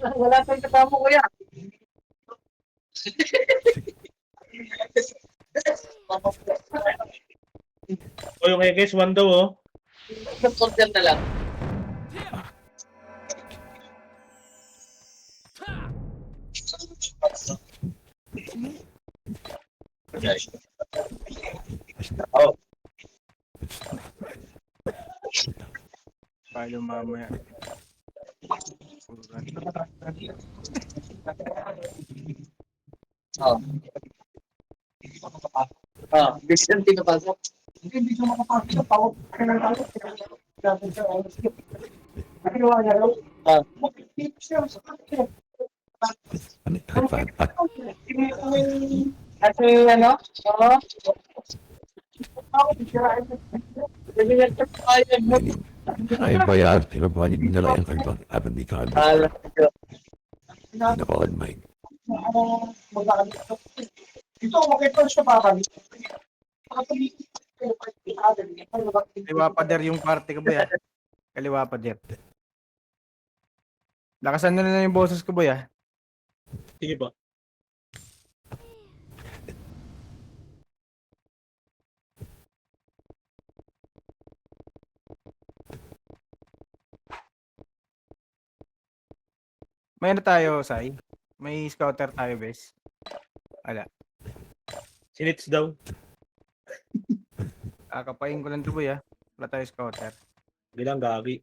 Wala tayong kasama kuya. O yung Ekes, one daw oh. Soldier na lang. Oh. Paano mamaya? Oh. Ah, Christian pinapasok. Hindi siya makapasok. Tawag ka ng tawag. Ano niya raw? Ah. Kasi ano? Oo. Ay, bayar, pinabalik nila yung kaiba. Haven't be kind Alam of ko. Nabalan may. Ito, makita siya pa kami. Kaliwa pader yung party ko ba ya? Kaliwa pader. Lakasan na yung boses ko ba ya? Sige po. May ano tayo, Sai? May scouter tayo, bes. Ala. Sinits daw. Kapain ko lang to ba ya? Wala tayo scouter. Bilang gagi.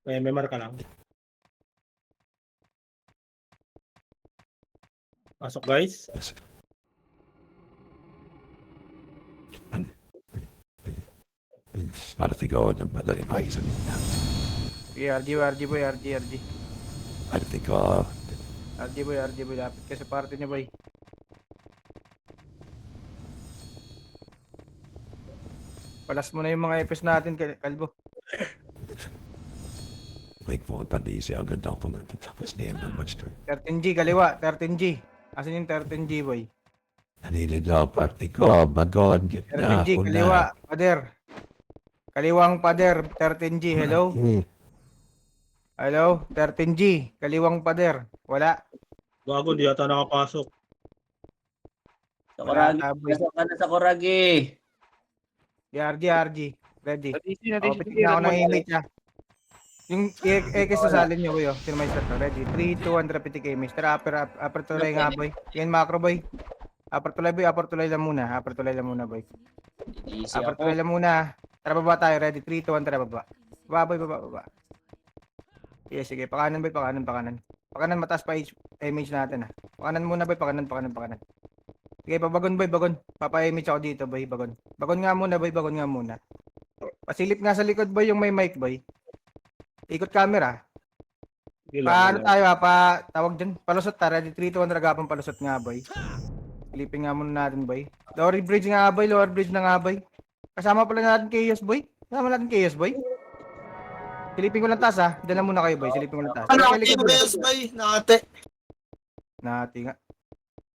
May marka lang. Pasok guys. Para tigaw ng madali maisan. RG boy, RG. I think, RG boy, lapit ka sa party niya boy. Palas mo na yung mga FS natin, Kalbo. like, po, tandi siya ang ganda ko ng tapos niya ng much to. 13G, kaliwa, 13G. Asan yung 13G boy? Nanilid daw, party ko, magod, get na, 13G, kaliwa, pader. Kaliwang pader, 13G, hello? Hello, 13G, kaliwang pader. Wala. Bago, di yata nakapasok. Sa Koragi. Taboy. Pasok ka na sa Koragi. RG. Ready. Pitignan ako ng image ha. Yung X sa salin nyo, boy, oh. Sino may start na? Ready. 3, 2, 1, repeat kay Mr. Upper tulay nga, boy. Yan, macro, boy. Upper tulay, boy. Upper tulay lang muna. Upper tulay lang muna, boy. Easy Upper ako. tulay lang muna. Tara, baba tayo. Ready. 3, 2, 1, tara, baba. Baba, boy. Baba. Yes, sige. Pakanan, boy. Pakanan. Pakanan, mataas pa image natin, ha. Pakanan muna, boy. Pakanan. Sige, bagon, boy. Bagon. Papa-image ako dito, boy. Bagon. Bagon nga muna, boy. Bagon nga muna. Pasilip nga sa likod, boy, yung may mic, boy. Ikot camera. Paano tayo ha? Tawag dyan. Palusot ta. Ready? 3, 2, 1, ragapang palusot nga, boy. Silipin nga muna natin, boy. Lower bridge nga, boy. Lower bridge na nga, boy. Kasama pala natin Chaos, boy. Kasama natin Chaos, boy. Silipin ko lang taas, ha. Dala muna kayo, boy. Silipin ko lang taas. Ano Kaya likod, yung boy. best bay? Nakate. Nati nga.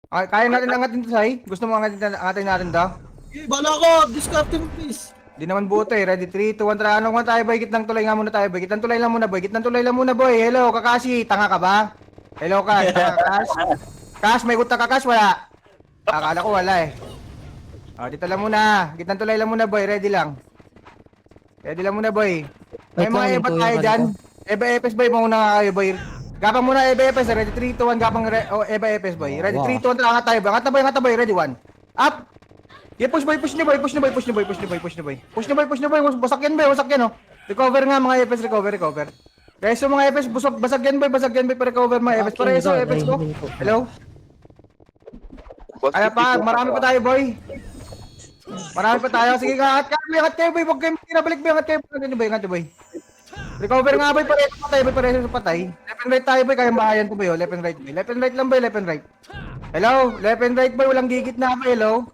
Okay, kaya natin angatin to, Sai? Gusto mo angatin natin daw? Eh, bala ko. Discarte mo, please. Di naman buto eh. Ready? 3, 2, 1, tara. Ano nga tayo, boy? Gitnang tulay nga muna tayo, boy. Gitnang tulay lang muna, boy. Hello, Kakashi. Tanga ka ba? Hello, Kash. Tanga ka, Kash. Kash, may guta ka, Kash. Wala. Akala ko wala eh. Dito lang muna. Gitnang tulay lang muna, boy. Ready lang muna, boy. May mga eba tayo dyan. Eba FS, boy. Mauna nga kayo, boy. Gapang muna Eba FS. Ready? 3, 2, 1. Gapang Eba FS, boy. Ready? 3, 2, 1. Tara, angat tayo, boy. Angat na, boy. Ready? 1. Up. Yeah, push niyo, boy. Push niyo, boy. Basak yan, oh. Recover nga, mga FS. Recover. Reso, mga FS. Basag yan, boy. Pa-recover, mga FS. Pareso, FS ko. Hello? Kaya pa, marami pa tayo, boy. Sige, angat kayo, boy. Huwag kayong pinabalik, boy. Angat kayo, boy. Recover nga, boy. Pareso patay. Left and right tayo, boy. Kayang bahayan ko, boy. Left and right lang, boy. Left and right. Hello? Left and right, boy. Walang gigit na, boy. Hello?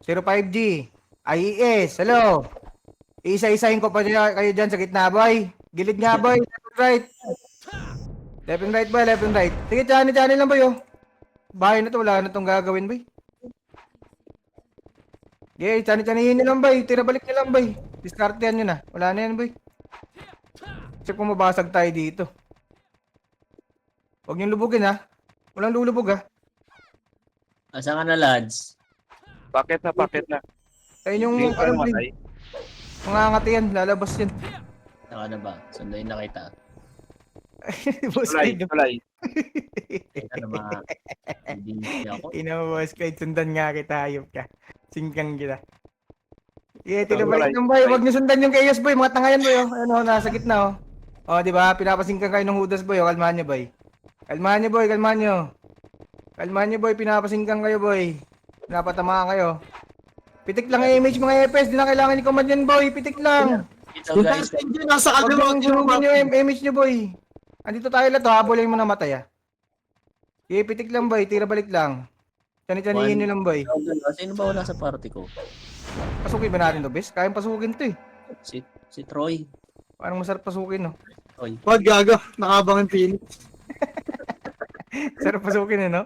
05G. IES. Hello? Isa-isahin ko pa kayo dyan sa gitna, boy. Gilid nga, boy. Left and right. Left and right. Sige, chani lang, boy, oh. Bahay na to. Wala na tong gagawin, boy. Okay, chani-chanihin nyo lang, boy. Tira balik nyo lang, boy. Discartean nyo na. Wala na yan, boy. Kasi kung mabasag tayo dito. Huwag niyong lubugin ha. Walang lulubog ha. Asa ka na, lads? Bakit na? Ayun yung Hindi ko ano namatay. mga ngati yan, lalabas yan. Saka na ba? Sunduin na kita. Boss Tulay, Clyde. tulay. Ano mga... Hindi ako. Ina mo, Boss Clyde, sundan nga kita, hayop ka. Singkang kita. Yeah, Tulay, tinabalik ng boy. Huwag niyo sundan yung chaos boy. Mga tanga yan boy. Oh. Ano, nasa gitna oh. Oh, di ba? Pinapasingkan kayo ng hudas boy. Oh, kalmahan niyo boy. Kalmahan niyo boy, kalmahan niyo. Kalmahan niyo boy, pinapasingkan kayo boy. Pinapatamaan kayo. Pitik lang yung image mga EPS. Di na kailangan i-command yan boy. Pitik lang. Ito Yung guys. testing dyan, nasa Huwag kaliwa. yung sunugin yung image niyo boy. Andito tayo lahat. Habulin mo na matay ah. Pitik lang boy. Tira balik lang. Tani-tanihin niyo lang boy. Sino ba wala sa party ko? Pasukin ba natin to, bes? Kayang pasukin to eh. Si Troy. Parang masarap pasukin, no? Troy. Wag gaga, nakabang yung Phoenix. Sarap pasukin, eh, no?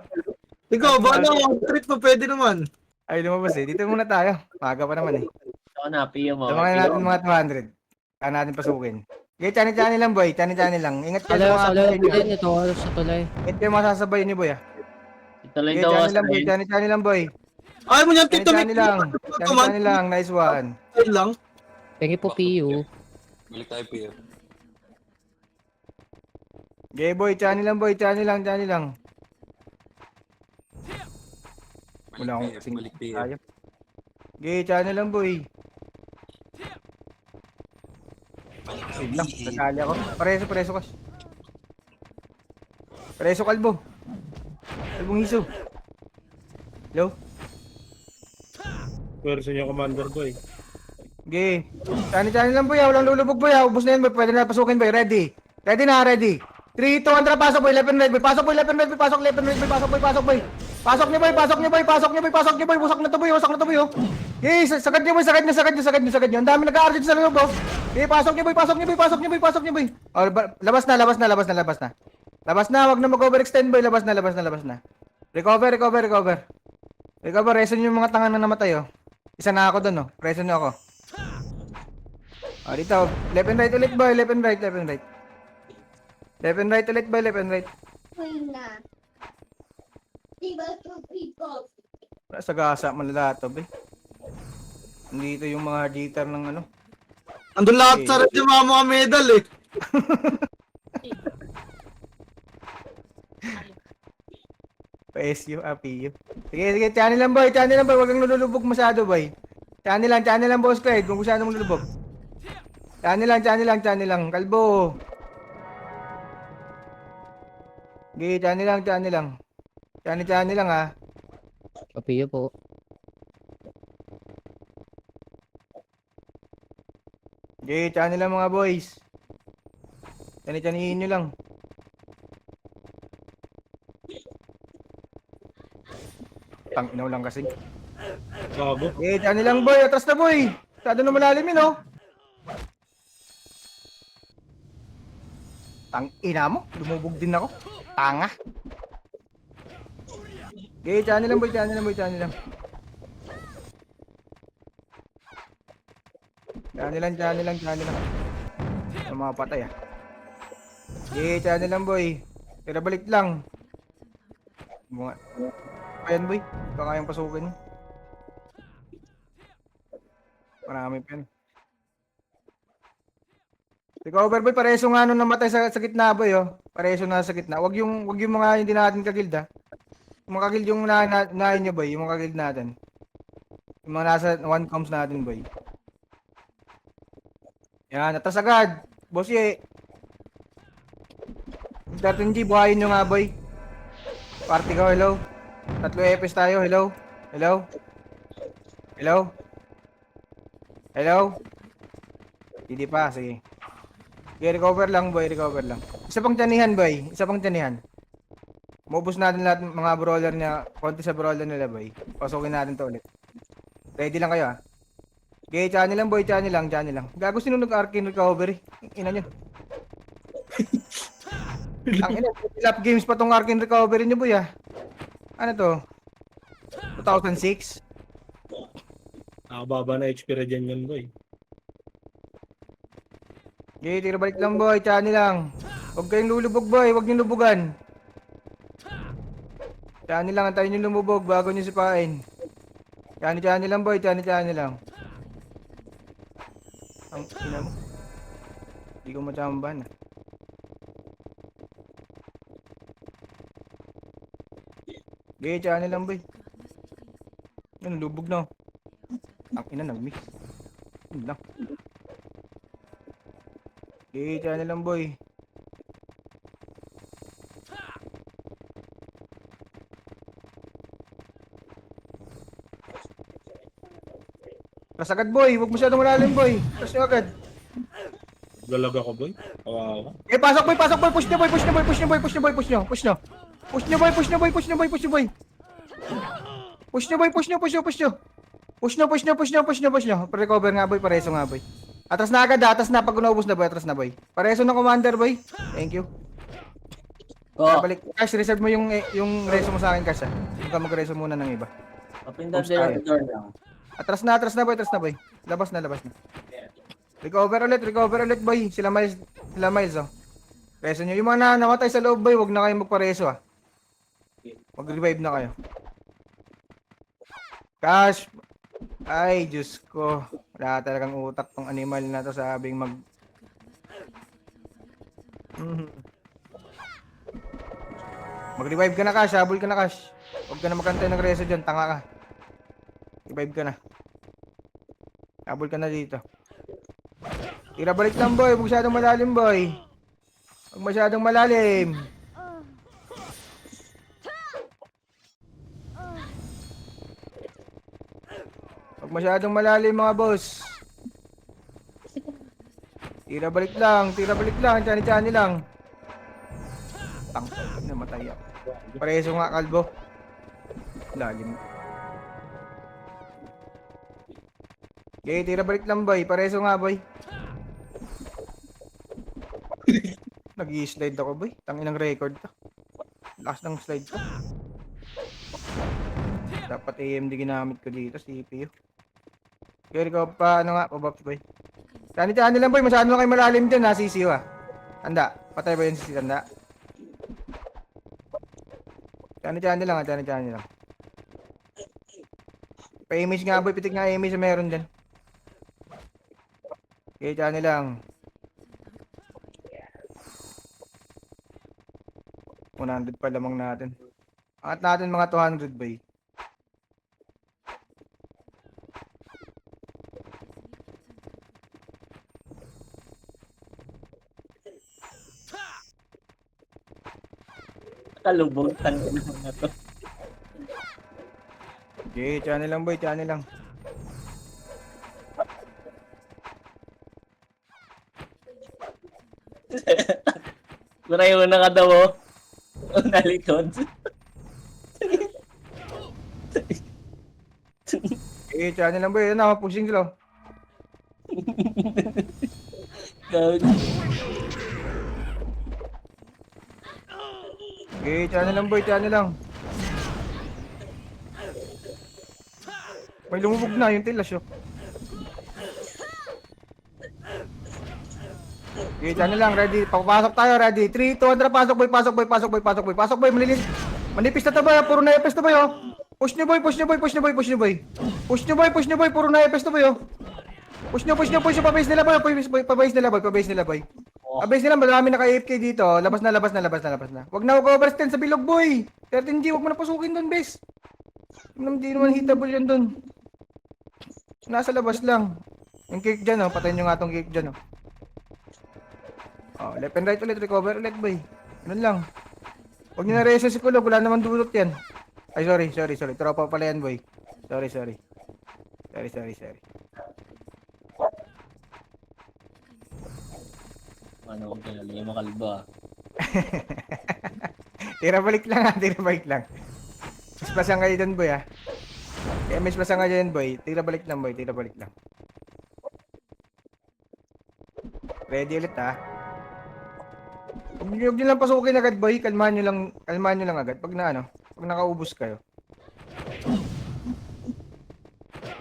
Ikaw, ba na, trip pa pwede naman. Ay, lumabas eh. Dito muna tayo. Maga pa naman eh. Ako na, piyo mo. Tamangan natin mga 200. Kaya natin pasukin. Okay, chani-chani lang, boy. Chani-chani lang. Ingat kayo sa mga Solo din ito, sa tulay. Ingat kayo masasabay ni boy, ah. Ituloy Okay, daw chani ako lang, boy. Chani-chani lang, boy. Ay mo yan, Tito Chani-chani Mick. lang. Chani-chani lang. Nice one. Ayun lang. Pengi po PU. Okay, boy. Chani lang, boy. Chani lang, chani lang. Wala akong kasing ayop. Okay, chani lang, boy. Wait lang, nasali ako. Pareso, kas. Pareso, kalbo. Kalbong hiso. Hello? Pwersa niya, Commander Boy. Okay. Chani lang, boy. Walang lulubog, boy. Ubus na yun, boy. Pwede na pasukin, boy. Ready? Ready na, ready. 3, 2, 1, tara, pasok, boy. Left and right, boy. Pasok, boy. Left and right, boy. Pasok, left and right, boy. Pasok, boy. Pasok, boy. Pasok niyo, boy. Pasok niyo, boy. Pasok niyo, boy. Pasok niyo, boy. Wasak na to, boy. Wasak na to, boy. Oh. Okay, sagad niyo, boy. Sagad niyo. Ang dami nag-a-argent sa loob, oh. Okay, pasok niyo, boy. Pasok niyo, boy. Oh, labas na. Labas na, wag na mag-overextend, boy. Labas na. Recover. Reson yung mga tanga na namatay, oh. Isa na ako doon, oh. Reson niyo ako. Oh, dito. Left and right ulit, boy. Left and right ulit, boy. Left and right. Nasa gasa, malala to, boy. Nandito yung mga jitter ng ano. Andun lahat sa red yung mga medal eh. PSU, PU. Sige, channel lang, boy. Huwag kang nululubog masyado, boy. Channel lang, boss Clyde. Kung gusto nang lulubog. Channel lang. Kalbo. Sige, channel lang. Channel lang, ha. PU po. Sige, channel lang, mga boys. Channel nyo lang. Tanginaw lang kasi. Gago. Channel lang, boy. Atras na, boy. Masyado na malalim yun, oh. Tangina mo. Lumubog din ako. Tanga. Okay, channel lang, boy. Channel lang. Channel lang. Ang mga patay, ah. Okay, channel lang, boy. Tira balik lang. Mga... Ayan, boy. Baka kayang pasukin. Marami pa yan. Recover, boy. Pareso nga nung namatay sa gitna, boy, oh. Pareso na sa gitna. Wag yung mga hindi natin kagild, ah. Yung mga kagild yung nahin nyo, boy. Yung mga kagild natin. Yung mga nasa 1 comms natin, boy. Yan, atas agad. Boss, eh. 13G, buhayin nyo nga, boy. Party ko, hello. 3 EPS tayo, hello. Hindi pa, sige. Okay, recover lang, boy. Isa pang tanihan, boy. Mubos natin lahat ng mga brawler niya. Konti sa brawler nila, boy. Pasukin natin to ulit. Ready lang kayo, ah. Okay, channel lang, boy. Channel lang. Gago, sino nag-arcane recovery? Ina nyo. Ang ina, lap games pa tong arcane recovery nyo, boy, ah. Ano to? 2006? Nakababa na HP regen yun, boy. Okay, tira balik lang boy, tsani lang. Huwag kayong lulubog boy, huwag niyong lubugan. Tsani lang, antayin nyo lumubog bago nyo sipain. Tsani lang boy, tsani lang. Ang ina mo. Hindi ko matsambahan ah. Okay, tsani lang boy. Yan, lubog na. Ang ina, nag-mix. Yun lang. Okay, tsani lang boy. Press agad boy, huwag masyadong malalim boy. Press nyo agad. Galag ako, boy. Kawawa. Eh, pasok boy, push nyo boy, push nyo boy, push nyo boy, push nyo boy, push nyo. Push nyo. Push nyo boy, push nyo boy, push nyo boy, push nyo boy. Push nyo boy, push nyo, push nyo, push nyo. Push nyo, push nyo, push nyo, push nyo, push nyo. Recover nga boy, pareso nga boy. Atras na agad, atras na pag naubos na boy, atras na boy. Pareso ng commander boy. Thank you. Ko. Balik, Cash, reserve mo yung reso mo sa akin, Cash ah. Huwag ka mag-reso muna ng iba. Papindot Oops, din tayo. ang door lang. Atras na boy, atras na boy. Labas na Recover ulit boy. Sila Miles oh. Reso nyo. Yung mga namatay sa loob boy, huwag na kayong magpareso ah. Mag-revive na kayo. Cash. Ay, Diyos ko. Wala talagang utak tong animal na to, sabing mag... Mag-revive ka na, Cash. Habol ka na, Cash. Huwag ka na magkantay ng reso dyan. Tanga ka. Revive ka na. Habol ka na dito. Tira balik lang boy. Huwag masyadong malalim boy. Huwag masyadong malalim. Huwag masyadong malalim mga boss. Tira balik lang. Tsani lang. Tang, namatay ako. Pareso nga kalbo. Lalim. Okay, tira balik lang boy. Pareso nga boy. Nag-i-slide ako boy. Tanginang record to. Lakas ng slide ko. Dapat AMD ginamit ko dito, CPU. Okay, ikaw pa, ano nga, pabap boy. Tsani lang boy. Masyado na kayo malalim dyan ha, CCU ha. Tanda. Patay ba yun si Tanda? Tsani lang. Pa-image nga boy, pitik nga image na meron dyan. Okay, tsani lang. 100 pa lamang natin. Angat natin mga 200 boy. Kalubutan na to. Okay, tsani lang boy, tsani lang. Kunayo na ka daw oh. Nalikod. Okay, tsani lang boy. Ano, pushing sila. Gag. Okay, tsani lang boy, tsani lang. May lumubog na yung tilas yun. Okay, tsani lang, ready. Papasok tayo, ready. 3, 2, 1, pasok boy, pasok boy, malilit. Manipis na tayo, puro na epes na boy, oh. Push nyo boy, puro na epes na boy, oh. Push nyo, pabase nila boy, pabase nila boy. Pabase nila, marami naka-AFK dito, labas na. Wag na overstand sa bilog boy. 13G, wag mo na pasukin doon, bes. Hindi naman hitable yan doon. Nasa labas lang. Yung cake dyan, oh, patayin nyo nga tong cake dyan, oh. Oh, left and right ulit, recover ulit boy. Ganun lang. Huwag nyo na-reso si Kulog, wala naman dulot yan. Ay, sorry. Tropa pala yan boy. Sorry. Ano ko pinali mo kalbo ah. Tira balik lang. Mas pasang kayo dun boy ah. Mas pasang kayo dun boy. Tira balik lang. Ready ulit ah. Huwag nyo lang pasukin agad boy. Kalmahan nyo lang agad. Pag nakaubos kayo.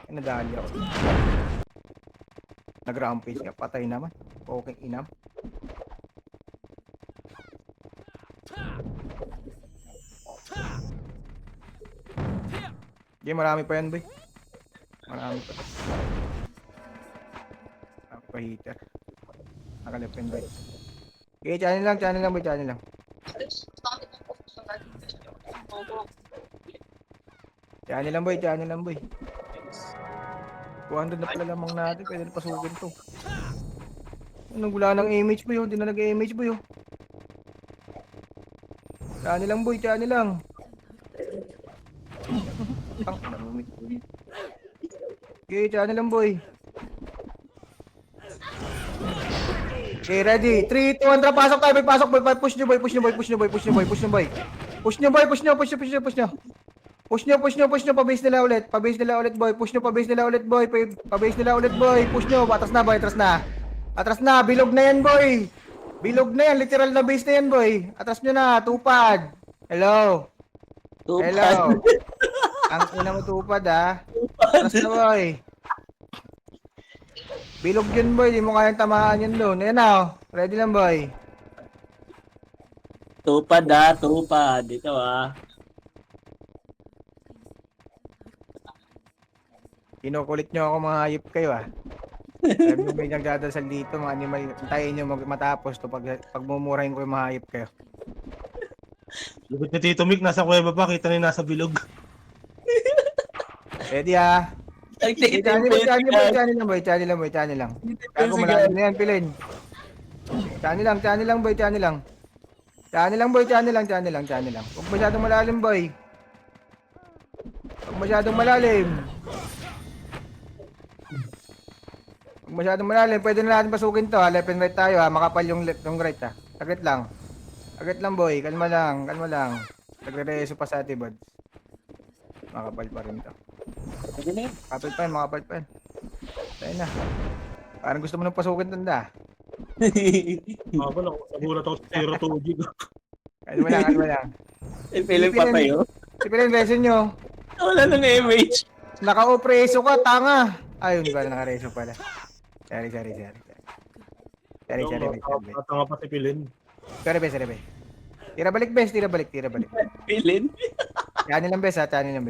Nadali ako. Nag-rampage ka. Patay naman. Okay, inam. Okay, marami pa yan, boy. Marami pa. Marami pa hitter. Nakalap yan, boy. Okay, channel lang, boy, channel lang. Channel lang, boy, channel lang, boy. 200 na pala lamang natin, pwede na pasukin to. Anong wala ng image, boy, hindi na nag-image, boy, oh. Channel lang, boy, channel lang. Ang namumit, boy. Okay, channel lang, boy. Okay, ready. 3, 2, 1, pasok tayo, boy, pasok, boy. Push nyo, boy, push nyo, boy, push nyo, boy, push nyo, boy, push nyo, boy. Push nyo, boy, push nyo, push nyo, push nyo, push nyo. Push nyo, pa-base nila ulit. Pa-base nila ulit, boy. Push nyo, pa-base nila ulit, boy. Pa-base nila ulit, boy. Push nyo, atras na, boy, atras na. Atras na, bilog na yan, boy. Bilog na yan, literal na base na yan, boy. Atras nyo na, tupad. Hello. Tupad. Hello. Ang ina mo tupad, ha. Atras na, boy. Bilog yun, boy. Di mo kayang tamaan yun doon. Ayan na, oh. Ready lang, boy. Tupad ah, tupad. Dito ah. Kinukulit nyo ako, mga hayop kayo, ah. Sabi mo may nagdadasal dito, mga animal. Antayin nyo matapos to pag mumurahin ko yung mga hayop kayo. Lugod ni Tito Mick, nasa kuweba pa, kita na nasa bilog. Ready, ha. Channel lang, boy. Kago malalim na yan, pilin. Channel lang, boy. Channel lang, boy. Channel lang. Huwag masyadong malalim, boy. Huwag masyadong malalim. Pwede na natin pasukin to, ha. Left and right tayo, ha. Makapal yung left and right, ha. Agad lang, boy. Kalma lang. Nagre-reso pa sa atin, buds. Makapal pa rin to. Makapal pa yan. Tayo na. Parang gusto mo nang pasukin tanda. Ako lang, nagulat ako sa 0-2 gig. Kalma lang. Ipiling pa tayo. Sipilin, resin nyo. Wala nang image. Naka-opreso ka, tanga. Ayun, di ba naka-reso pala. Sorry. Tanga pa si Pilin. Sorry, be. Tira balik, bes. Pilin. Channel lang, bes, ha. Channel lang.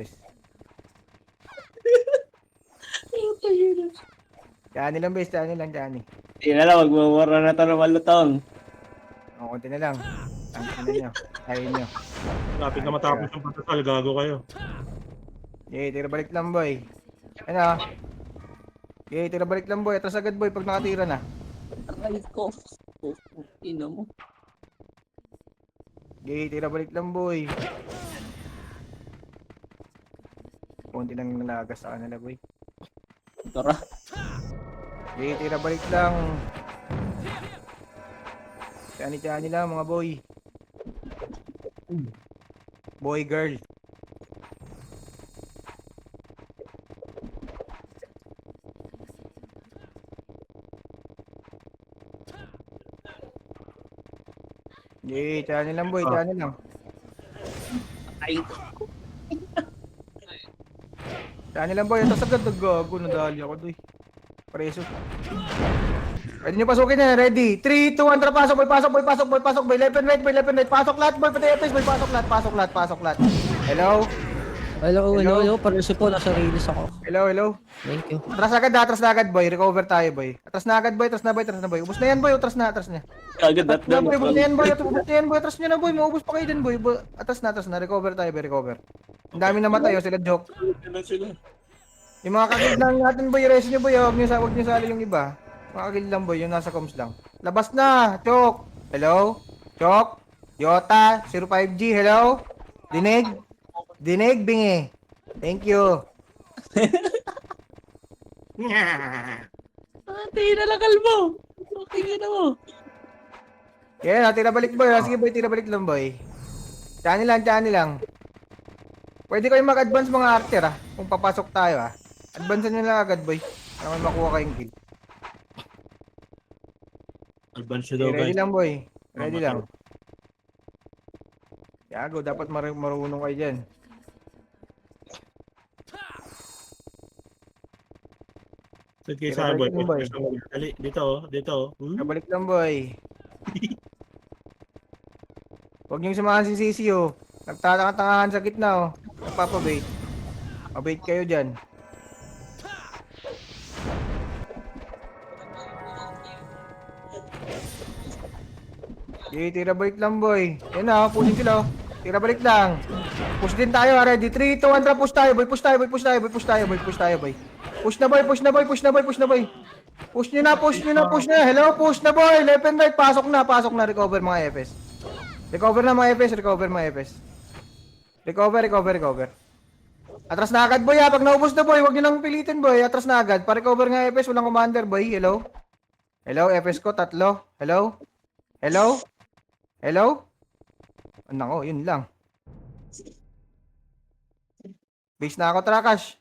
Hindi na lang, magmumura na ito ng malutong. O, konti na lang. Tangkin na nyo. Ayaw nyo. Lapit na matapos yung pagkasal, gago kayo. Okay, tira balik lang, boy. Ano? Okay, tira balik lang, boy. Atras agad, boy, pag nakatira na. Aray ko. Ino mo. Okay, tira balik lang, boy. Konti lang nalagas sa kanila, boy. Tara. Okay, tira balik lang. Tiyani lang, mga boy. Boy, girl. Okay, tiyani lang, boy. Tiyani lang. Ay. Tiyani lang, boy. Ito sagad, naggago. Nadali ako, doy. Preso. Pwede nyo pasukin na. Ready? 3, 2, 1, tara, pasok, boy. Left and right. Pasok lahat, boy. Pati FS, boy. Pasok lahat. Hello? Hello. Pareso po, nasa release ako. Hello? Thank you. Atras na agad, boy. Recover tayo, boy. Atras na, boy. Ubus na yan, boy. Atras na. Agad Atras na, boy. Ubus na yan, boy. Atras nyo na, boy. Maubos pa kayo din, boy. Atras na. Recover tayo, boy. Ang dami namatay, oh. Sila joke. Yung mga kakil lang natin, boy. Reso nyo, boy. Huwag nyo sali yung iba. Mga kakil lang, boy. Yung nasa comms lang. Labas na. Chok. Hello? Chok? Yota? 05G. Hello? Dinig, bingi. Thank you. Tingin na lang kalmo. Okay na mo. Yan, tira balik, boy. Sige, boy. Tira balik lang, boy. Chani lang. Pwede kayong mag-advance mga archer, ah. Kung papasok tayo, ah. Advance nyo lang agad, boy. Para may makuha kayong kill. Advance nyo daw, Ready guys. lang, boy. Ready lang. Yago, dapat marunong kayo dyan. Sige, sa boy. Tira, boy. Dali, dito, oh. Dito, oh. Nabalik lang, boy. Huwag niyong samahan si Sisi, oh. Nagtatanga-tangahan sa gitna, oh. Nagpapabait. Pabait kayo dyan. Okay, tira balik lang, boy. Yan na, pusin sila, oh. Tira balik lang. Push din tayo, ready. 3, 2, 1, push tayo, boy. Push tayo, boy. Push tayo, boy. Push tayo, boy. Push tayo, boy. Push na, boy. Push na, boy. Push na, boy. Push na, boy. Push nyo na, push nyo na, push na. Hello, push na, boy. Left and right. Pasok na, pasok na. Recover, mga FS. Recover na, mga FS. Recover, mga FS. Recover, recover, recover. Atras na agad, boy, ha. Pag naubos na, boy, huwag nyo nang pilitin, boy. Atras na agad. Pa-recover nga, FS. Walang commander, boy. Hello? Hello, FS ko. Tatlo. Hello? Hello? Hello? Nako, yun lang. Base na ako, Trakash.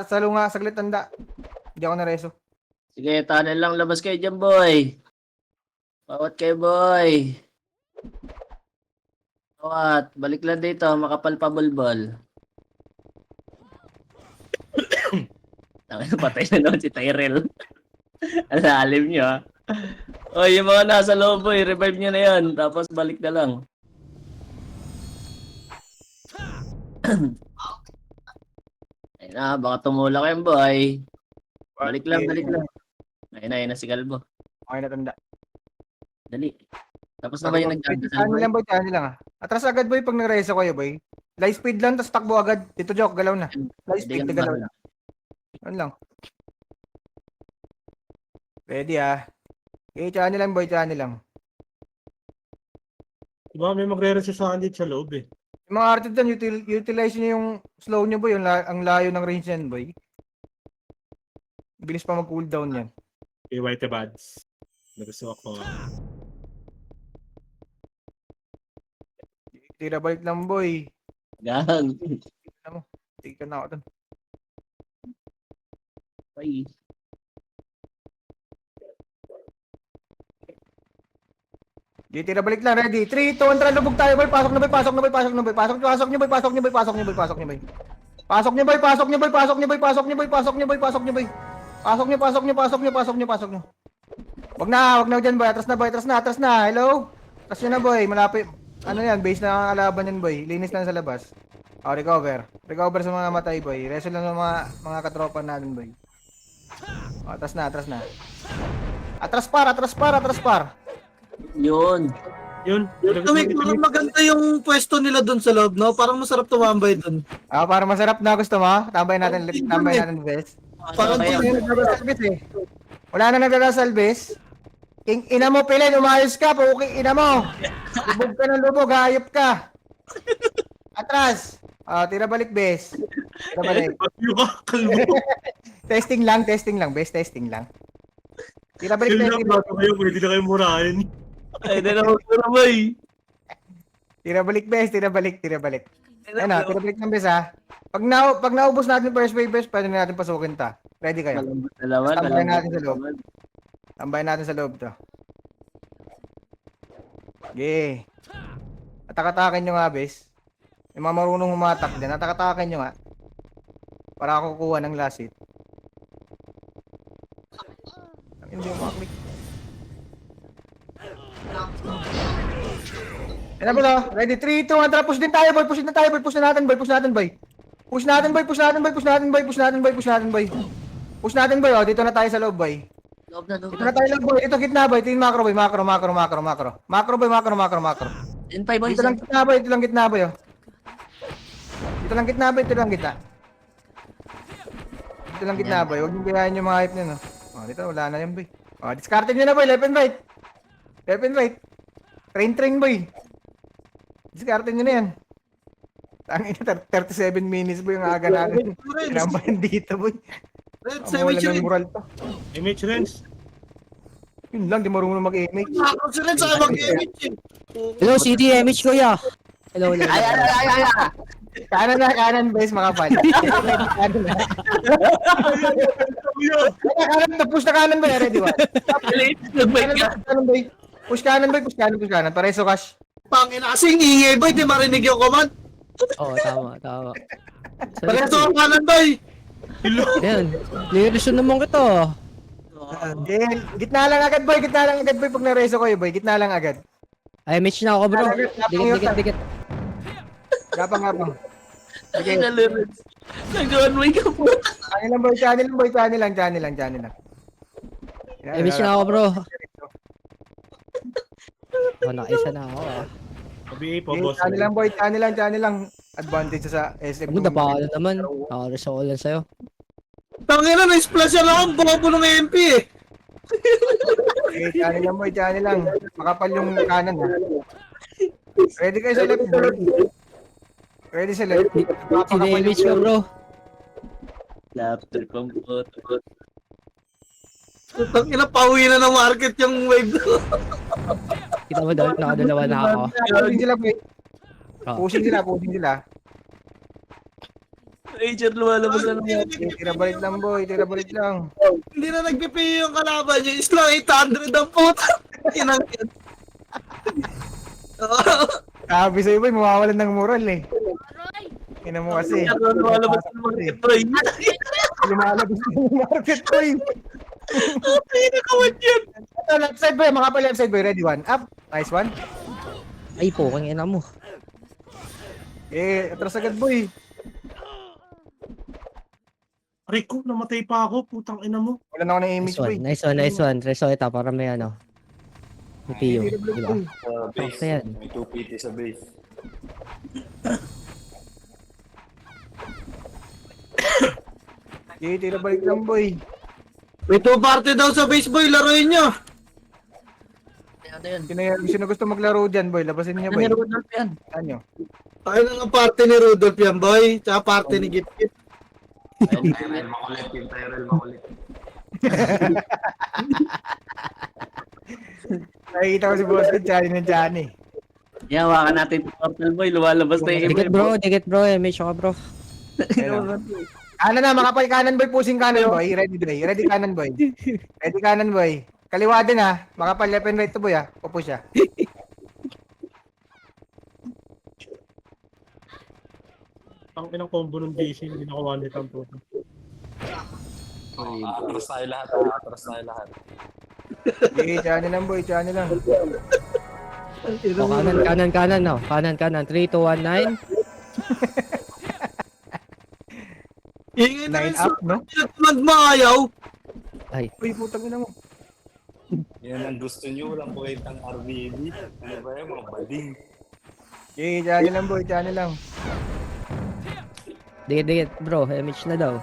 Salo nga, saglit tanda. Hindi ako nareso. Sige, tunnel lang. Labas kayo dyan, boy. Bawat kayo, boy. Bawat. Balik lang dito. Makapal pa bulbol. Patay na naman si Tyrell. Ang lalim nyo, ha? O, yung mga nasa loob, boy. Revive nyo na yan. Tapos balik na lang. Ayun na, baka tumula kayo, boy. Balik lang, balik lang. Ayun na si Galbo. Okay na tanda. Dali. Tapos na ba yung nagdadasal, Ano boy? lang, boy? Ano lang, ah. Atras agad, boy, pag nagreso kayo, boy. Light speed lang, tapos takbo agad. Dito, Jok, galaw na. Light speed, Hindi galaw ka na. Ano lang. Ready, ah. Okay, channel lang, boy, channel lang. Diba, may magre-resist sa akin dito sa loob, eh. Yung mga artid dyan, utilize nyo yung slow nyo, boy. Ang layo ng range yan, boy. Bilis pa mag-cooldown yan. Okay, white buds. Nagusto ako. Tira balik lang, boy. Gang. Tignan na ako dun. Ay. Di tira balik lang, ready. 3, 2, 1, tara, lubog tayo, boy. Pasok na, boy. Pasok na, boy. Pasok na, boy. Pasok nyo, boy. Pasok nyo, boy. Pasok nyo, boy. Pasok nyo, boy. Pasok nyo, boy. Pasok nyo, boy. Pasok nyo, boy. Pasok nyo, boy. Pasok nyo, boy. Pasok nyo, boy. Pasok nyo, pasok nyo, pasok nyo, pasok nyo, pasok nyo. Wag na dyan, boy. Atras na, boy. Atras na, atras na. Hello? Atras nyo na, boy. Malapit. Ano yan? Base na ang kalaban yan, boy. Linis lang sa labas. Oh, recover. Recover sa mga matay, boy. Reso lang ng mga katropa natin, boy. Oh, atras na, atras na. Atras par, atras par, atras par. Yun. Yun. Tumik, parang maganda yung pwesto nila doon sa loob, no? Parang masarap tumambay doon. Ah, para masarap na gusto mo? Tambay natin, best. Parang Kaya- Wala na nagdadasal, eh. Wala na nagdadasal, bes. Ina mo, Pilin, umayos ka, puking ina mo. Lubog ka ng lubog, hayop ka. Atras. Ah, tira balik, bes. Tira balik. Testing lang, bes, testing lang. Tira balik, Yun lang, testing. bato kayo. Pwede na kayo murahin. Ay, na naman ko na, boy. Tira balik, bes, tira balik, tira balik. Ayun na, tira balik ng bes, ha. Pag naubos natin first wave, bes, pwede na natin pasukin ta. Ready kayo? Dalawan, Tambayan natin sa loob. Tambayan natin sa loob to. Okay. Atak-atakin nyo nga, bes. Yung mga marunong humatak din, atak-atakin nyo nga. Para ako kukuha ng last hit. Hindi mo maklik. Yan na pala. Ready? 3, 2, 1, tara. Push din tayo, boy. Push na tayo, boy. Push na natin, boy. Push natin, boy. Push natin, boy. Push natin, boy. Push natin, boy. Push natin, boy. Push natin, boy. Push natin, boy. Oh, dito na tayo sa loob, boy. Loob na, loob Dito na tayo lang, boy. Ito, gitna, boy. Ito yung macro, boy. Macro. Macro, boy. Macro. N5, boy. Dito lang gitna, boy. Dito lang gitna, boy. Oh. Dito lang gitna, boy. Dito lang gitna. Dito lang gitna, boy. Huwag niyong biyahin yung mga hype niyo, no? Oh, dito, wala na yan, boy. Oh, discarded nyo na, boy. Left and right. Left and right. Train, boy. Discarded nyo na yan. Tangina, 37 minutes, boy, yung aga natin. Kinambahan dito, boy. Red, Ang sandwich wala ng rin. moral to. Image Rens. Yun lang, di marunong mag-image. Ako si Red sa mag-image eh. Hello, CDMH kuya. Hello, hello. Ay. Kanan, base, mga fan. Kanan na. Kanan na, push na kanan, boy. Ready, ba? Nag-bike ka. Kanan, boy. Push kanan, boy. Push kanan. Pareso, cash. Pangina, kasing ingay boy, di marinig yung command. Oo, tama. Pareso ang kanan boy. Ayan. Nireso naman kita. Yan. Gitna lang agad, boy. Gitna lang agad, boy. Pag nareso kayo, boy. Gitna lang agad. Ay, match na ako, bro. Dikit. Gapang. Sige. Nag-one-way ka po. Channel lang, boy. Channel lang. Ay, match na ako, bro. Oh, nakaisa na ako, ah. Sabi po, boss. Channel lang. Advantage sa SM. Ano, dapa ka na naman. Nakareso ko lang sa'yo. Tangina, na-splash yan ako. Bobo ng MP eh. Channel lang. Makapal yung kanan, ha. Ready kayo sa left, bro. Ready sa left. Sine-image ka, bro. Laptop kong photo. Tangina, pauwi na ng market yung wave. Kita mo daw, nakadalawa na ako. Pushing sila, boy. Oh. Pushing sila. Major, lumalabas na naman. Tira balik lang. Hindi na nagpipay yung kalaban niya. Is lang 800 ang puta. Inang yan. Sabi sa'yo, boy, mawawalan ng moral, eh. Ina mo kasi. Lumalabas na naman ito. Lumalabas ng market, boy. Pinakawan yan. Ito, left side, boy. Makapal left side, boy. Ready, one. Up. Nice one. Ay po, kang ina mo. Atras agad, boy. Rico, namatay pa ako. Putang ina mo. Wala na ako ng image, boy. Nice one. Reso ito, para may ano. May PO, di ba? Okay yan. May 2 PT sa base. Tira balik lang, boy. May 2 party daw sa baseball. Laruin nyo. Ano yan? Sino gusto maglaro dyan, boy? Labasin niyo, boy. Ano Rudolph yan? Ano? Tayo na nga party ni Rudolph yan, boy. Tsaka party ni Gip Gip. Tyrell makulit yung Tyrell makulit. Nakikita ko si Boss Kid, Johnny. Yan, hawakan natin yung portal boy. Lumalabas na yung Dikit bro, image ako, bro. Ano na, makapal kanan, boy. Pushing kanan, boy. Ready, boy. Ready kanan, boy. Kaliwa din, ha. Makapal left and right to, boy, ha. Pupo siya. Ang inang combo ng DC, hindi na ko one hit ang puto. Atras tayo lahat. Okay, Johnny lang, boy. Johnny lang. Oh, kanan, no. Kanan. 3, 2, 1, 9. Ingay na 9 up, no? Magmayaw. Ay, Uy, putang ina mo. Yan ang gusto nyo, walang kwentang RVD. Ano ba yan, mga bading? Okay, Johnny lang, boy. Johnny lang. dikit, bro. Image na daw.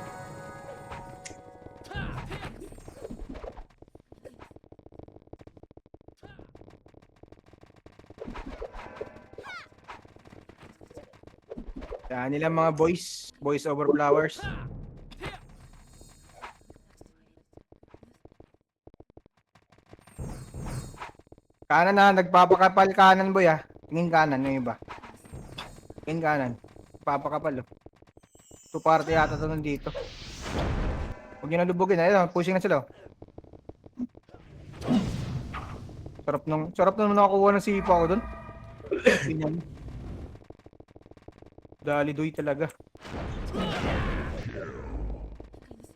Johnny lang, mga boys. Boys over flowers. Kanan na, nagpapakapal kanan, boy, ha. Tingin kanan, yung iba. Tingin kanan. Papakapal, oh. 2 party yata ito nandito. Huwag nyo nalubugin, ayun, pushing na sila, oh. Sarap nung nakakuha ng sipa ko doon. Ganyan. Dali-doy talaga.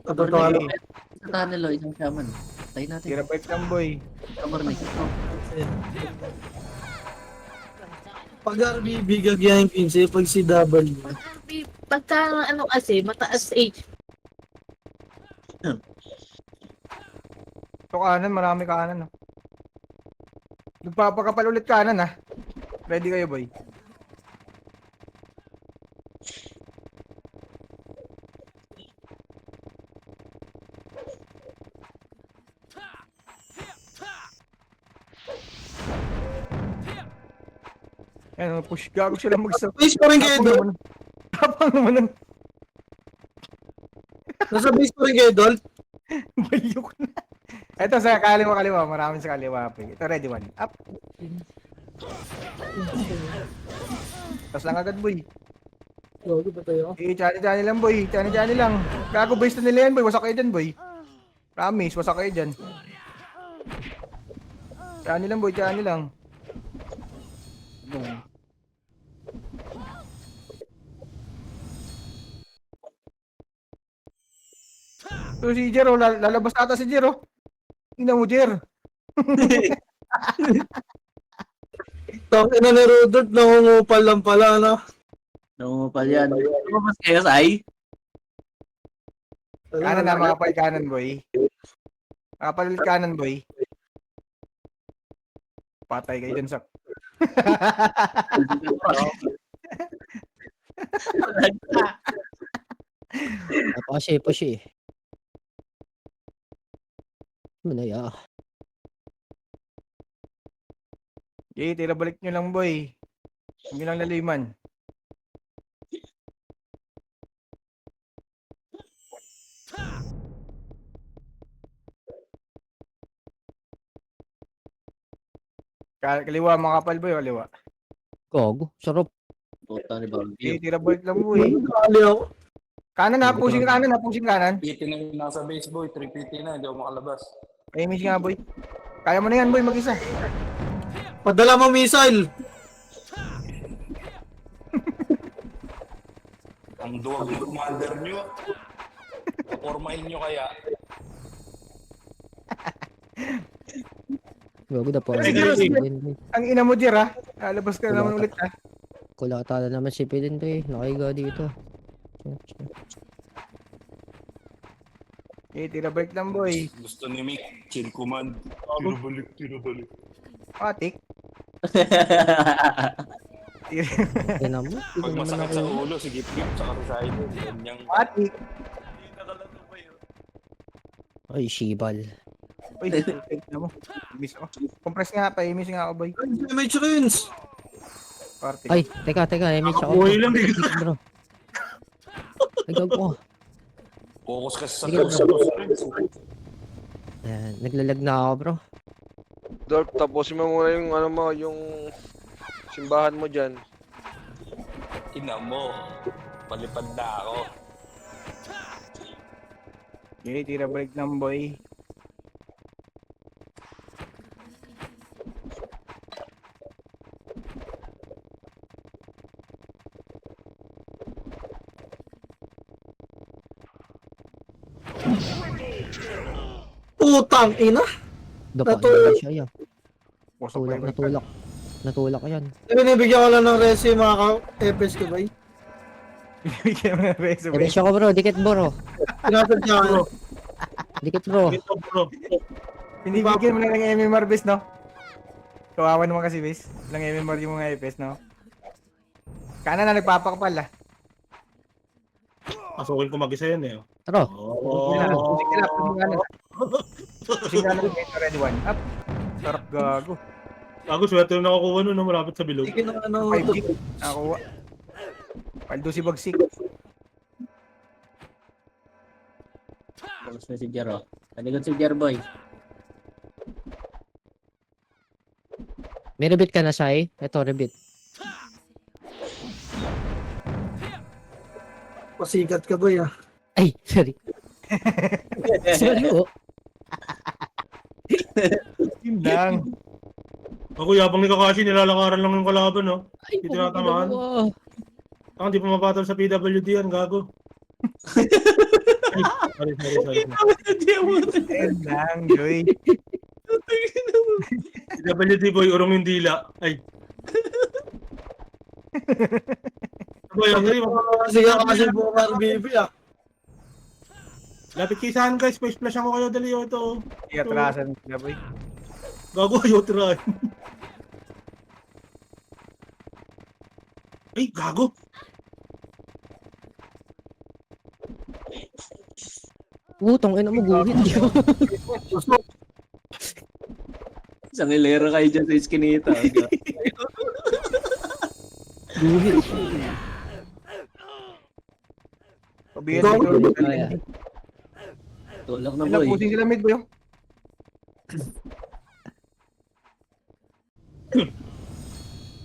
Totoo. Sa tunnel o, isang shaman. Tayo natin. Tira bike lang, boy. Kabarnig. Pag RBB gagyahin 15, pag si W. Pagka ano kasi, mataas age. Ito kanan, marami kanan, oh. Nagpapakapal ulit kanan, ha. Ready kayo, boy. Ayan, push. Gago sila mag-stop. Base pa rin kayo doon. Tapang naman ng Nasa base pa rin kayo doon. baliw ko na. Ito sa kaliwa. Maraming sa kaliwa. Ito, ready one. Up. Tapos lang agad, boy. Logo ba tayo? Chani lang, boy. Chani lang. Gago, base na nila yan, boy. Wasak kayo dyan, boy. Promise, wasak kayo dyan. Chani lang, boy. Chani lang. So si Jer, oh, lalabas ata si Jer, oh. Tingnan mo, Jer. Tang ina ni Rodert, nangungupal lang pala, no? Nangungupal yan. Ano ba kayo, Sai? Kanan na, makapal kanan, boy. Makapal kanan, boy. Patay kayo dun sa... Napaka-shape. Manaya. Okay, tira balik nyo lang, boy. Huwag nyo lang laliman. Kaliwa, makapal, boy, kaliwa. Gago. Sarap. Puta ni Barbie. Okay, tira balik lang, boy. Kali ako. Kanan na, pushing kanan. PT na yung nasa base boy, 3PT na, hindi ako makalabas. Ay, miss nga, boy. Kaya mo na yan, boy, mag-isa. Padala mo missile. Ang duwag ng commander nyo. 4 mile nyo kaya. Gago na po. Ang ina mo, Jer, ha? Lalabas ka naman ulit, ha? Kulata na naman si Pilin to eh. Nakaiga dito. Okay, tira balik lang, boy. Gusto ni Mick, chill command. Tira balik. Patik. Kaya naman. Pag masakit sa ulo, sige flip, saka sa side. Ganyang Patik. Ay, Shibal. Uy, tignan mo. Miss ako. Compress nga pa, miss nga ako, boy. May screens. Party. Ay, teka. Image ako. Buhay lang dito. Bro. Ay, gago. focus ka sa Sige, susunod. Ayan, naglalag na ako, bro. Dorp, tapusin mo muna yung ano mo, yung simbahan mo dyan. Ina mo, palipad na ako. Okay, tira balik ng boy. Putang ina. Dapa, Natulog. siya yan. Pusok pa Natulak, yung natulak yan. Binibigyan ko lang ng resi mga ka-FS ko ba? Bigyan mo na beso, boy. Image ako, bro. Dikit, bro. Tinasadya ko. Dikit, bro. Ito, bro. Binibigyan mo na ng MMR base, no? Kawawa naman kasi base. Lang MMR yung mga FS, no? Kanan na nagpapakapal, ah. Pasukin ko mag-isa yan eh. Tara. Oh. Pusing ka na. Pusing ka na. Ready one. Up. Sarap gago. Gago, swerte na nakakuha nun, no, malapit sa bilog. Sige na ano. 5 gig. Nakuha. Paldo si Bagsik. Tapos na si Jer, oh. Panigot si Jer, boy. May rebit ka na, Sai? Ito, rebit. Pasikat ka ba ya? Ay, sorry. Sorry, oh. Yun lang. Ako, yabang ni Kakashi, nilalakaran lang yung kalaban, no? Ay, Hindi tinatamaan. oh. Ako, hindi pa mapatol sa PWD yan, gago. Ay, sorry. Yun lang, Joy. PWD boy, urong yung dila. Ay. Boy, Andre, Sige kasi buong RBB ah. lapit kisahan guys, space flash ako kayo, dali ito. Iatrasan sila, boy. Gago, ayaw tirahin. Ay, gago. Utong, ina mo, guhit. Isang hilera kayo dyan sa iskinita. Guhit. Pabiyan dito. Ay, Tulak na, Ilang boy. pusing sila mid, boy.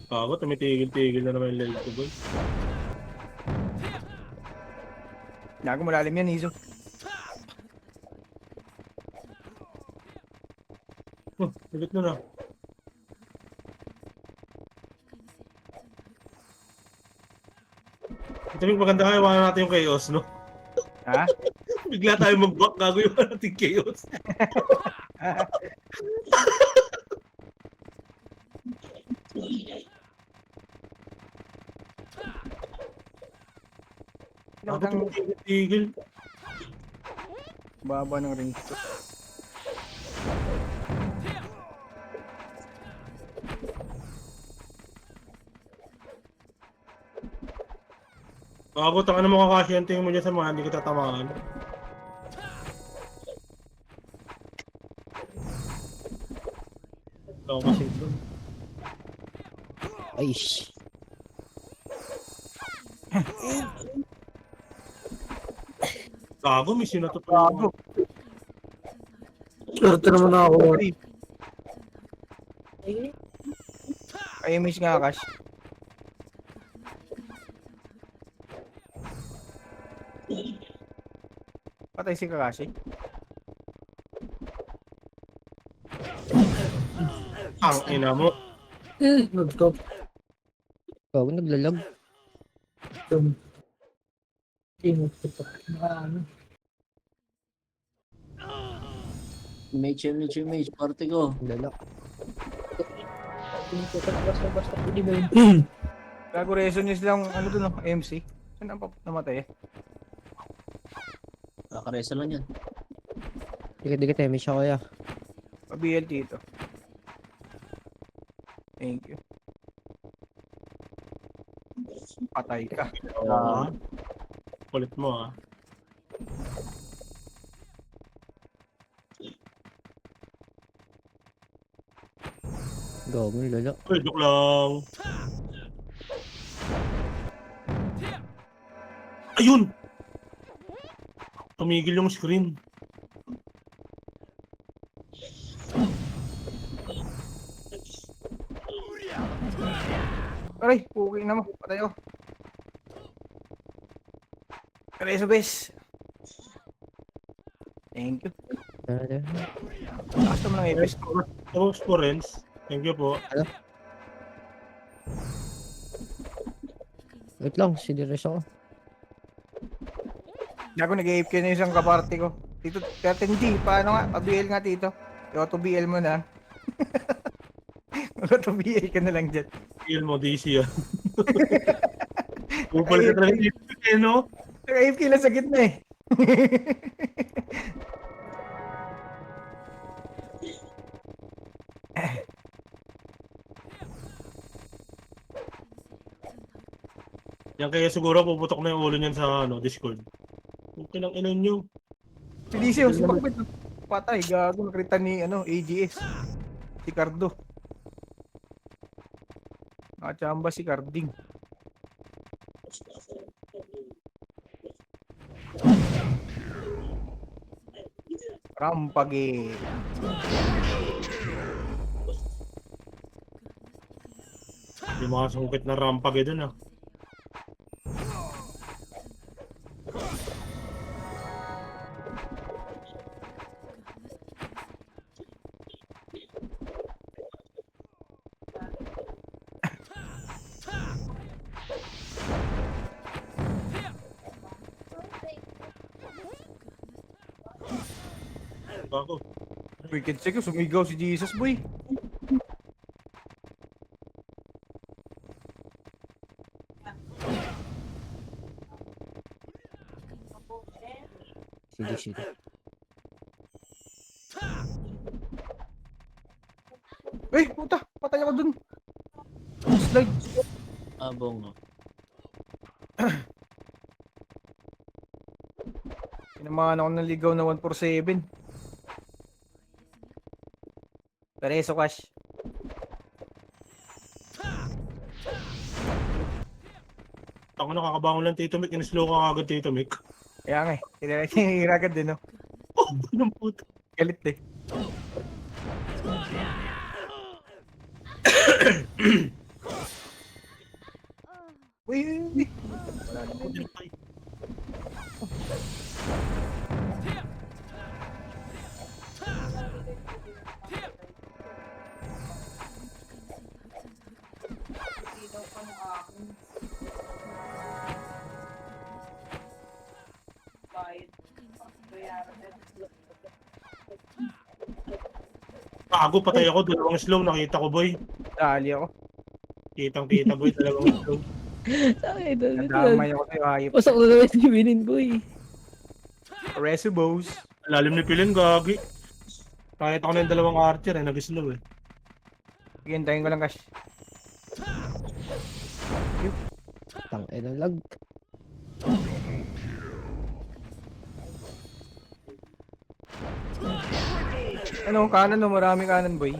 Gago, tumitigil-tigil na naman yung leg ko, boy. Gago, malalim yan, Iso. Oh, ulit na. Ito yung maganda kayo, wala natin yung chaos, no? Ha? Bigla tayo mag-back gago yung ating chaos. Bakit tumigil? Baba ng ring. Gago, tanga na mo kakasyente mo dyan sa mga hindi ko tatamaan. Ito kasi ito. Ay, sh. Gago, may sinatutulungan. Swerte naman ako. Ay, miss nga, Cash. Patay si Kakashi. Ang ina mo. Nagtop. Gago, naglalag. Mage, party ko. Lala. Basta-basta pwede ba yun? Gago reason news lang, ano dun, no? MC. Saan ang namatay eh? Kakaresa lang yan. Dikit-dikit miss ako ya. Pa-BL dito. Thank you. Patay ka. Kulit mo ah. Gago, lala. Uy, joke lang. Ayun! Tumigil yung screen. Aray, puking na mo. Patay ako. Reso bes. Thank you. Lakas naman ng epis. Tapos po, Renz. Thank you po. Wait lang, sinires ako. Gago, nag-AFK na yung isang kaparty ko. Tito, 13G, paano nga? Pa-BL nga, Tito. Auto BL mo na. Auto BL ka na lang dyan. Feel mo, DC ah. Upal ka talaga dito eh, no? Nag-AFK lang sa gitna eh. Yan kaya siguro puputok na yung ulo niyan sa Discord. Okay lang ina nyo. Felicio, sumakbit. Patay, gago. Nakrita ni AGS. Si Cardo. Nakachamba si Carding. Rampage. Yung mga sungkit na rampage dun ah. Ako. Wicked check, sumigaw si Jesus, boy. Sige. Eh, puta, patay ako dun. Slide. Abong. Pinamahan ako ng ligaw na 147. Pereso Cash. Ako nakakabangon lang Tito Mick. In-slow ka agad Tito Mick. Kaya nga eh. Tinira agad din, no? Oh, ng puto. Galit eh. Uy. Wala naman. Gago, patay ako. Dalawang slow. Nakita ko, boy. Dali ako. Kitang-kita, boy. Dalawang slow. Ay, dami. Nadamay ako sa'yo, hayop. Pasok na naman si Binin, boy. Resubos. Lalim ni Pilin, gagi. Nakita ko na yung dalawang archer eh. Nag-slow eh. Hintayin ko lang, Cash. Tang ina lag. Ano, kanan no? Marami kanan, boy.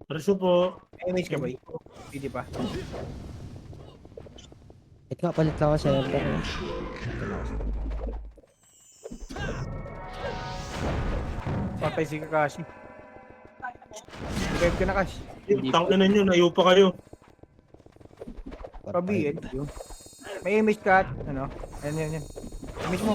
Reso po. May image ka, boy. Hindi pa. Wait nga, palit lang ako sa server. Patay si Kakashi. Revive ka na, Cash. Tangin na nyo. Nayupa kayo. Pabiin. May image ka at, ano? Yan. Image mo.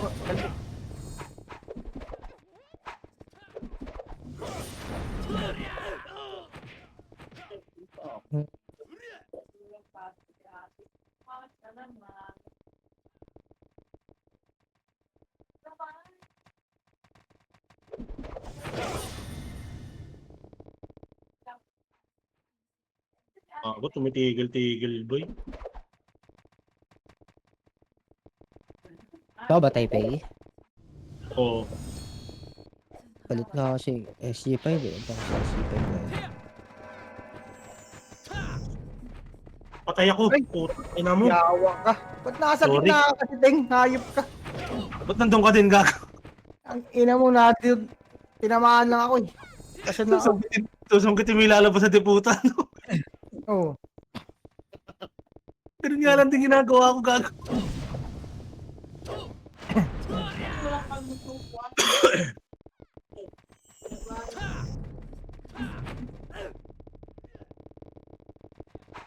Ako, tumitigil-tigil, boy. Ikaw ba, Taipei? Oo. Palit nga ako si SG5 eh. Ito ako sa SG5 na yun. Patay ako. Ay! Puta, ina mo. Yawa ka. Ba't nasa Sorry. gitna ka kasi, Deng? Hayop ka. Ba't nandun ka din, gago? Ang ina mo natin. Tinamaan lang ako eh. Kasi na ako. Susungkit yung may lalabas sa tiputan. Oo. Ganun nga lang din ginagawa ko, gago.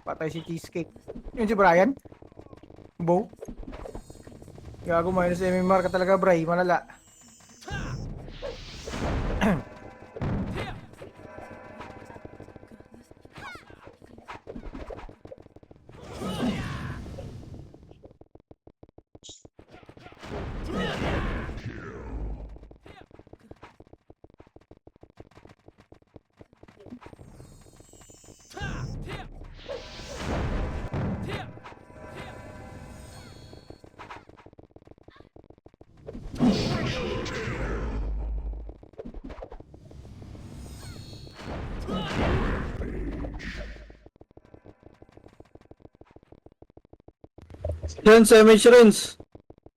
Patay si Cheesecake. Yun si Brian? Bo? Gago, minus MMR ka talaga, Bray. Malala. Yan, Semage Rens.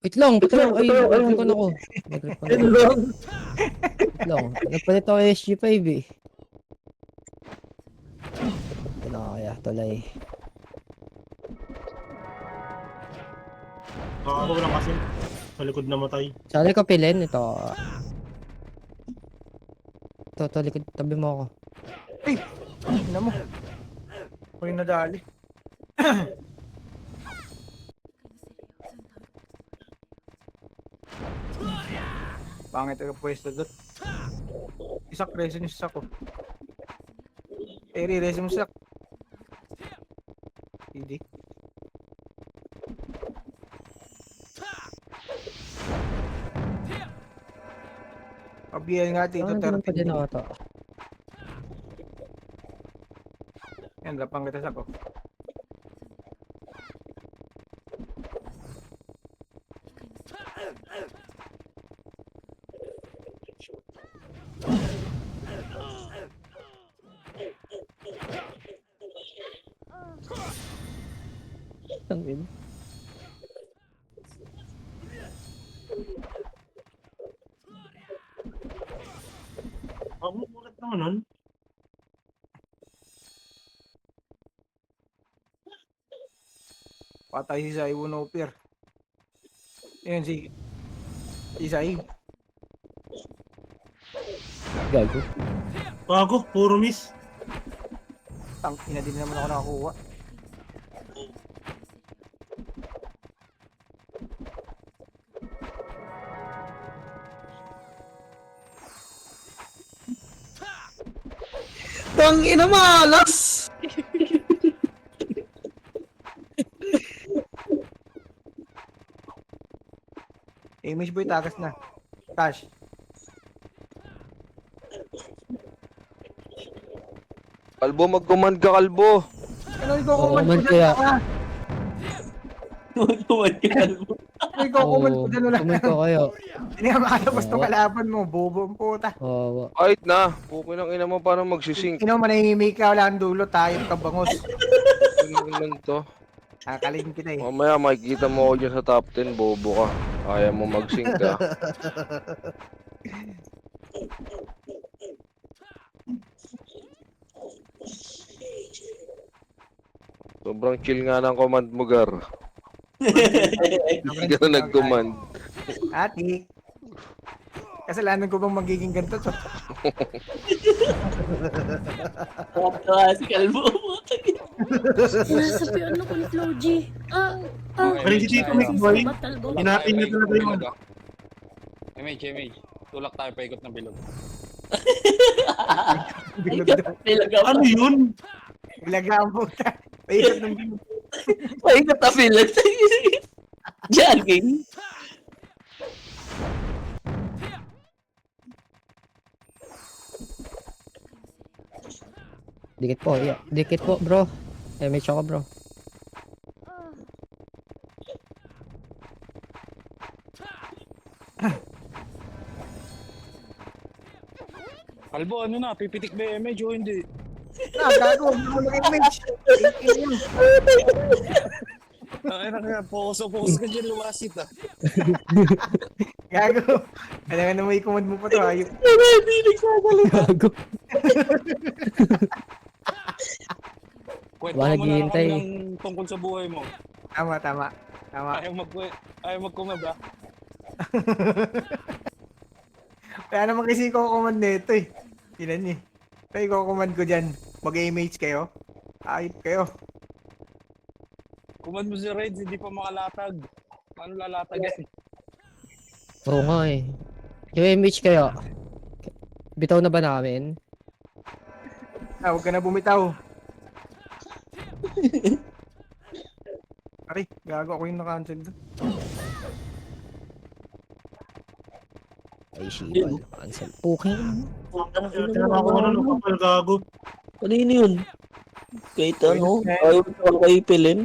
Wait lang. Ay, nag-recon ako. Nag-recon Yan ako. lang. Wait lang. Nagpalit ako SG5 eh. Ito na kaya, tulay. Gago lang kasi. Sa likod namatay. Sali ko pilin. Ito. Ito, likod. Tabi mo ako. Ina mo. Ako yung nadali. Pangit ang pwesto doon. Isak, resin yung sak ko. Eri, resin mo sak. Hindi. Pabiyan nga dito, Ano naman pa din 13. ako to? Yan, lapang kita sak ko. Ang ina. Ang mulat naman nun. Patay si Sai Wunopir. Yan si Sai. Gago. Gago, puro miss. Tang ina din naman ako nakakuha. Tang ina malas. Image boy, tagas na. Cash. Kalbo, mag-command ka, Kalbo. Ano iko-command ko command dyan? kaya. Tanga. Tumad ka kalbo. Ano iko-command ko dyan? Wala Comment ka. ko kayo. Hindi nga makalabas tong kalaban mo. Bobo ang puta. Oo. Kahit na. Pukin ang ina mo para magsisink. Ino, manahimik ka. Wala kang dulo. Tayo ka bangos. Ano naman to? Kakalin kita eh. Mamaya makikita mo ako dyan sa top 10, bobo ka. Kaya mo mag-sync ka. Sobrang chill nga ng command mo, Gar. Hindi ka na nag-command. Ati. Kasalanan ko bang magiging ganito? So, Tawa si kalbo. Nasa piano ko ni Floji. Pero si Tito Mick Boy, hinapin niya talaga yung ano. MH. Tulak tayo paikot ng bilog. Pilag Ano yun? Ilaga ang puta. Paikot ng bilog. Paikot na pilag. Jogging. Dikit po. Yeah. Dikit po, bro. MH ako, bro. Kalbo, ano na? Pipitik ba yung MH o hindi? Gago. Hindi mo nag-image. Ay, poso ka dyan, lumasit ah. Gago. Alam nga na may command mo pa to. Ayop. Gago. Kwento Wala mo na lang naghihintay. kami ng tungkol sa buhay mo. Tama. Ayaw mag-comment ah. Kaya naman kasi ko-command nito eh. Tinan niyo. Kaya ko-command ko dyan. Mag-image kayo. Ayop kayo. Command mo si Reds, hindi pa makalatag. Paano lalatag yan? Oo nga eh. Yung MH kayo. Bitaw na ba namin? Huwag ka na bumitaw. Aray, gago ako yung nakancel doon. Ay, shibal. Cancel. Okay. Tinaka ko ano, kapal gago. Kanino yun? Kahit ano? Ayaw ko kayo ipilin?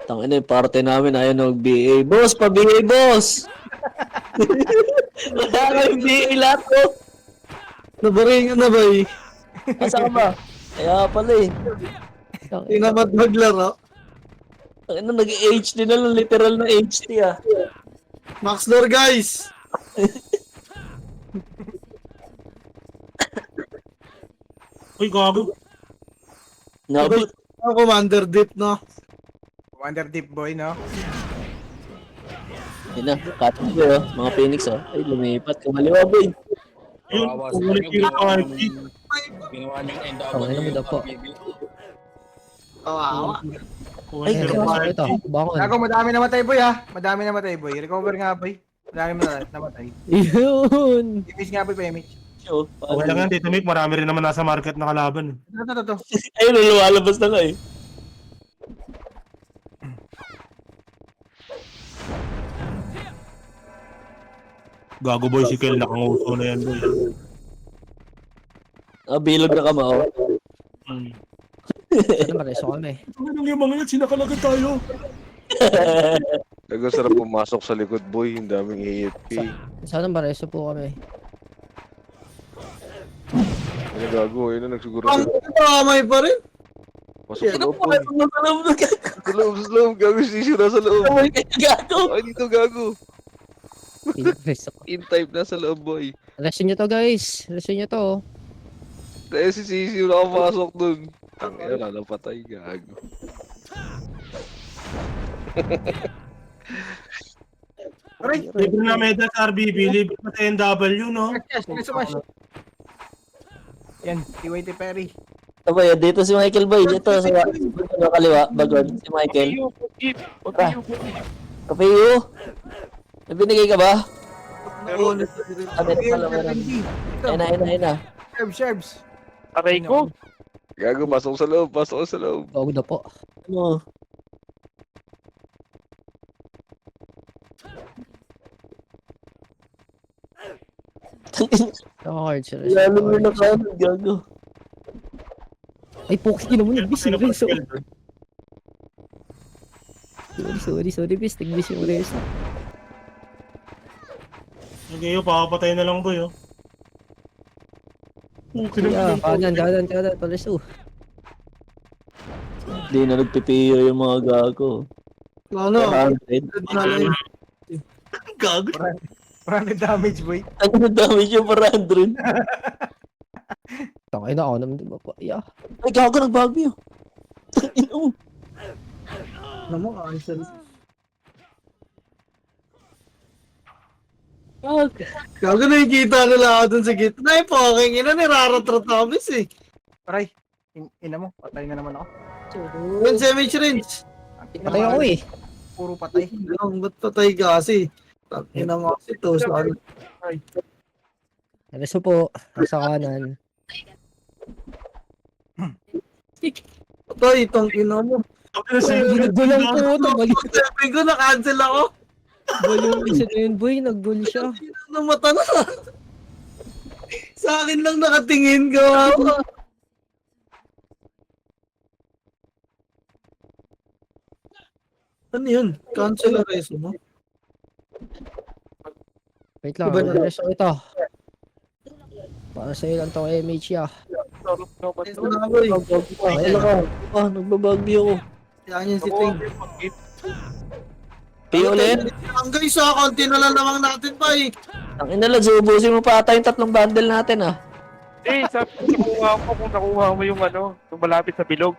Tangina yung parte namin ayaw na mag-BA. Boss, pa-BA, boss! Wala kayong BA lahat ko. Nabaringan na ba eh? Asa ka ba? Kaya pala eh. Tinamad maglaro. Tangina, nag-HD na lang. Literal na HD ah. Max Lore, guys! Uy, gago. Nabot. Ang Commander Deep, no? Wonder Deep Boy, no? Yun na, cutting ko oh. Mga Phoenix oh. Ay, lumipat. Kumaliwa boy. Yun, Kawawa sa ulit inyo, yung RP. Ginawa niyong Tangina mo daw po. RBB. Kawawa. Ulit Ay, yung ito. RP. Bangon. Gago, madami namatay boy ha. Madami namatay boy. Recover nga boy. Madami namatay. Yun. Image nga boy pa image. Oh, Okay lang yan, Tito Mick. Marami rin naman nasa market na kalaban. Ito. ayun, lumalabas na nga eh. Gago boy, si Kel. Nakanguso na yan boy. Ah, bilog na kamao. Hmm. Sana mareso kami. Anong yung mga yan? Sinakalagad tayo. Talagang sarap pumasok sa likod, boy. Ang daming AFK. Sana mareso po kami. Ano gago? Ayun na, nagsiguro. Ang kamay pa rin. Pasok sa loob, boy. Alam mo Sa loob. Gago, sisyo nasa loob. gago. Ay, dito gago. Reso ko. In-type nasa loob, boy. Reso nyo to guys. Reso nyo to. Dahil si sisyo nakapasok dun. Ang ina, lalapatay, gago. Aray! Libre na medal sa RBB. Libre na sa NW, no? Yes. Yan, TYT Perry. Sabay, dito si Michael Boy. Dito sa kaliwa, bagon. Si Michael. Kapiyo. May binigay ka ba? Pero, Sabi na pala meron. Ayun na. Sherbs. Aray ko. Gago, pasok sa loob. Huwag na po. Ano? Naka-hard sila. Lalo mo na kanan, gago. Ay, puki naman yung bis. Sorry, bis. Nag-bis yung reso. Okay, papapatay na lang boy, oh. Yeah, kanan. Palis, Hindi na nagpipiyo yung mga gago. Ano? 400. Gago. 400 damage, boy. Ano damage yung 400? Tangay na ako naman, di ba pa? Yeah. Ay, gago, nagbagyo. Ino. Ano mo, cancel. Gago nakikita nila ako dun sa gitna eh. Poking ina, niraratratamis eh. Aray, ina mo, patay na naman ako. Yun, Savage Range. Patay ako eh. Puro patay. Lang, ba't patay ka kasi? Ina mo kasi to. Saan? Reso po. Nasa kanan. Patay, itong ina mo. Naggulang po. Sabi ko, na-cancel ako. Yung isa na yun, boy. Naggul siya. Ano mata na? Sa akin lang nakatingin ka. Ano yun? Cancel ang reso mo? Wait lang. Iba na. Reso ito. Para sa'yo lang to MH ya. Reso na ako eh. Ay, ka. Nagbabagyo ko. Yan yun si Ting. Piyo ulit. Ang guys konti na lang namang natin pa eh. Ang inalag, ubusin mo pa ata yung 3 bundle natin ah. Eh, sabi ko nakuha ko kung nakuha mo yung yung malapit sa bilog.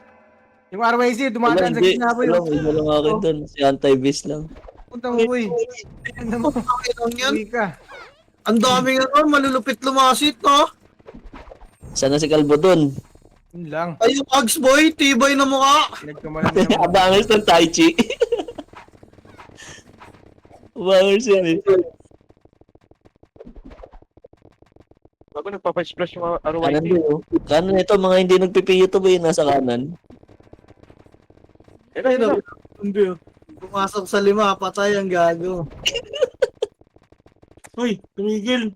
Yung RYZ, dumadaan sa gitna, boy. Wala, may lang akin doon. Si anti-vis lang. Punta mo, boy. Ano mo? Okay lang yan. Uwi ka. Ang daming malulupit lumasit no? Sana si Kalbo doon. Yun lang. Ay yung Ags boy, tibay na mukha. Pinagkamalan niya mo. Abangers ng Tai Chi. Abangers yan eh. Bago nagpapa-splash yung Kanan RYT. doon oh. Kanan ito, mga hindi nagpipiyo to ba yun nasa kanan? Ayun na. Hindi. Pumasok sa 5, patay ang gago. Uy, tumigil.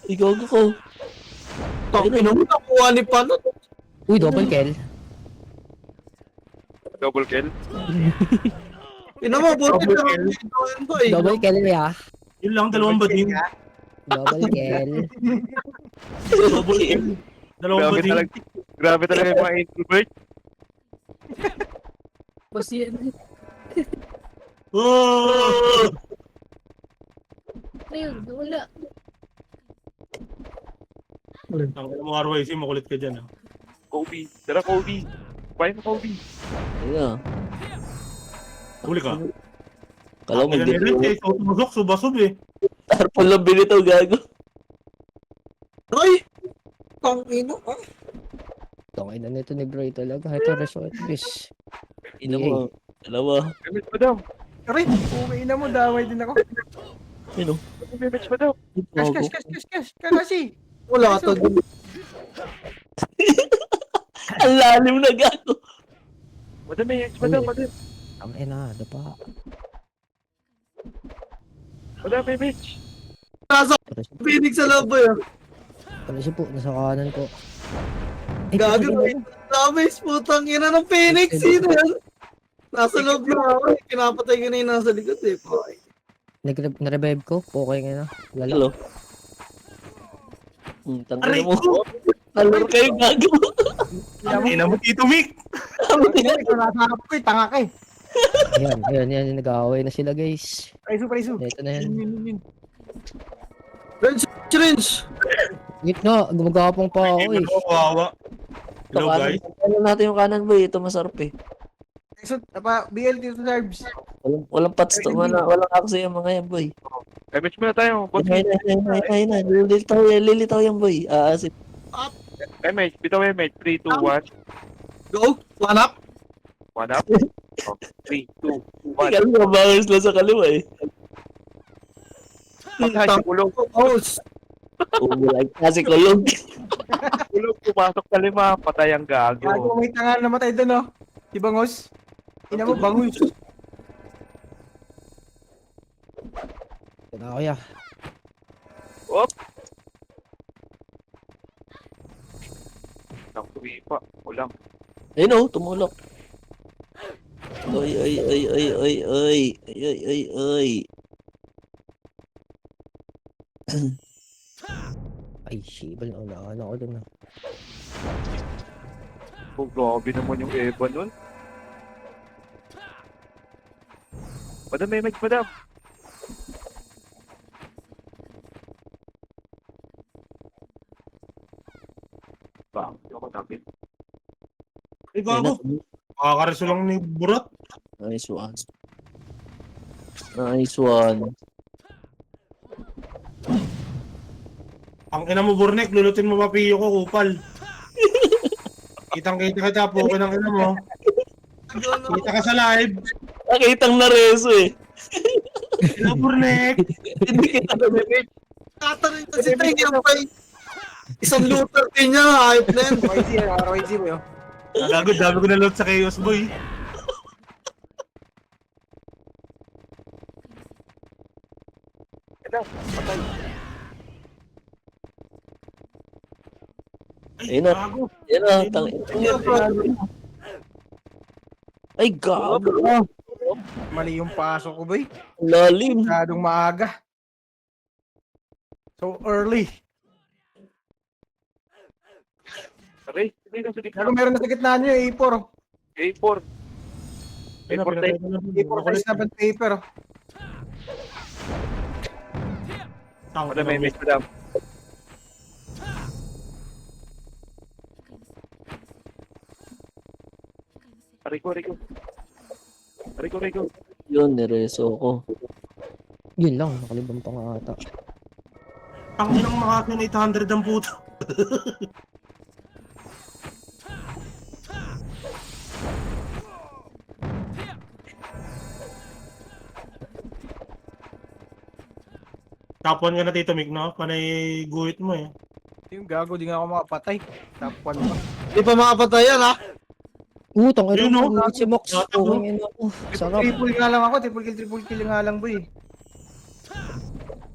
Ikaw ko. Tangin mo nakuha ni Panot. Uy, double kill. Double kill. Ina mo, buti na lang boy. Double kill ya. Yun lang, dalawang bading. Double kill. Double kill. Dalawang Grabe bading. talaga. Grabe talaga yung mga introvert. Oh! Ayun, wala. Ang mo RYC, makulit ka dyan, ah. Kobe. Tara, Kobe. Kaya mo, Kobe. Ayun. Huli ka. Kala mo Kaya hindi nila, ko. eh, tumusok, subasub, eh. Tarpol lang binito, gago. Ay! Tangin mo. Tangay na nito ni Bro talaga. Ito resort bis. Ina mo. Dalawa. May match pa daw. Aray, okay na mo, damay din ako. Yun oh. May match pa daw. Cash. Kakasi. Wala to. Ang lalim na gago. Madam, may match pa daw, madam. Tangay na, dapa. Madam, may match. Nasa Phoenix sa loob boy. Palis po, nasa kanan ko. Ay, Gago. Damage putang ina ng Phoenix. Sino yan? Nasa loob na ako. Pinapatay ko na yung nasa likod eh. Na-revive ko. Okay nga na. Lalo. Hello. Tangin mo. Talor kayo gago. Ina mo, Tito Mick! Ikaw nasa harap ko, tanga ka eh. Yan. Nag-aaway na sila guys. Preso. Ito na yan. Range. Wait nga, gumagapang pa ako eh. Kawawa. Hello, guys. Ano natin yung kanan boy. Ito masarap eh. Preso, BL dito sa Herbs. Walang pats to. Walang access yung mga yan boy. May match muna tayo. Boss. Ayun na. Lilitaw yan boy. May match. Bitaw may match. 3, 2, 1. Go. One up. 1 up. 3, 2, 1. Ikaw mga bangers lang sa kaliwa eh. Pagkakas yung ulog. Oh, Like kasi kulog. Ulog, pumasok sa 5. Patay ang Gago, gago. may tanga na matay doon, no? Si Bangos. Ina mo, Bangus. Ito na ako ya. Nakuwi pa. Ulang. Ayun oh, tumulok. Ay, ay, ay, ay, ay, ay. Ay, ay, ay, ay. Ay, shibal. Naunahan ako dun. Oh, grabe naman yung Eva nun. Madam, may mic, madam. Ba, hindi ako tapit. Ay, gago. Makakareso lang ni Burat. Nice one. Nice one. Ang ina mo, Burnek, lulutin mo papiyo ko, kupal. Kitang-kita kita, pukin ang ina mo. Kita ka sa live. Nakitang nareso eh. Ina, Burnek. Hindi kita namimik. Tatanong kasi tayo yung pay. Isang looter din niya, hype na yan. YG mo yun. Gago, dami ko na load sa Chaos Boy. Ay, Ayun na. gago. Yan na, ay, gago. Mali yung pasok ko, boy. Lalim. Masyadong maaga. So early. Aray, hindi na sa gitna. Pero meron na sa gitna niyo, A4. A4. Ayun na, A4 tayo. A4 size na band paper. Madam, may mic, madam. Rico. Yun, nireso ko. Yun lang, nakalibang pa nga ata. Ang inang makakin 800 ang puto. Tapuan ka na, Tito Mick, no? Panay guhit mo eh. Yung gago, di nga ako makapatay. Top 1 pa. Di pa makapatay yan, ha? Tang ina Yun, mo. no? Si Mox. Okay na ako. Sarap. Triple nga lang ako, triple kill nga lang, boy.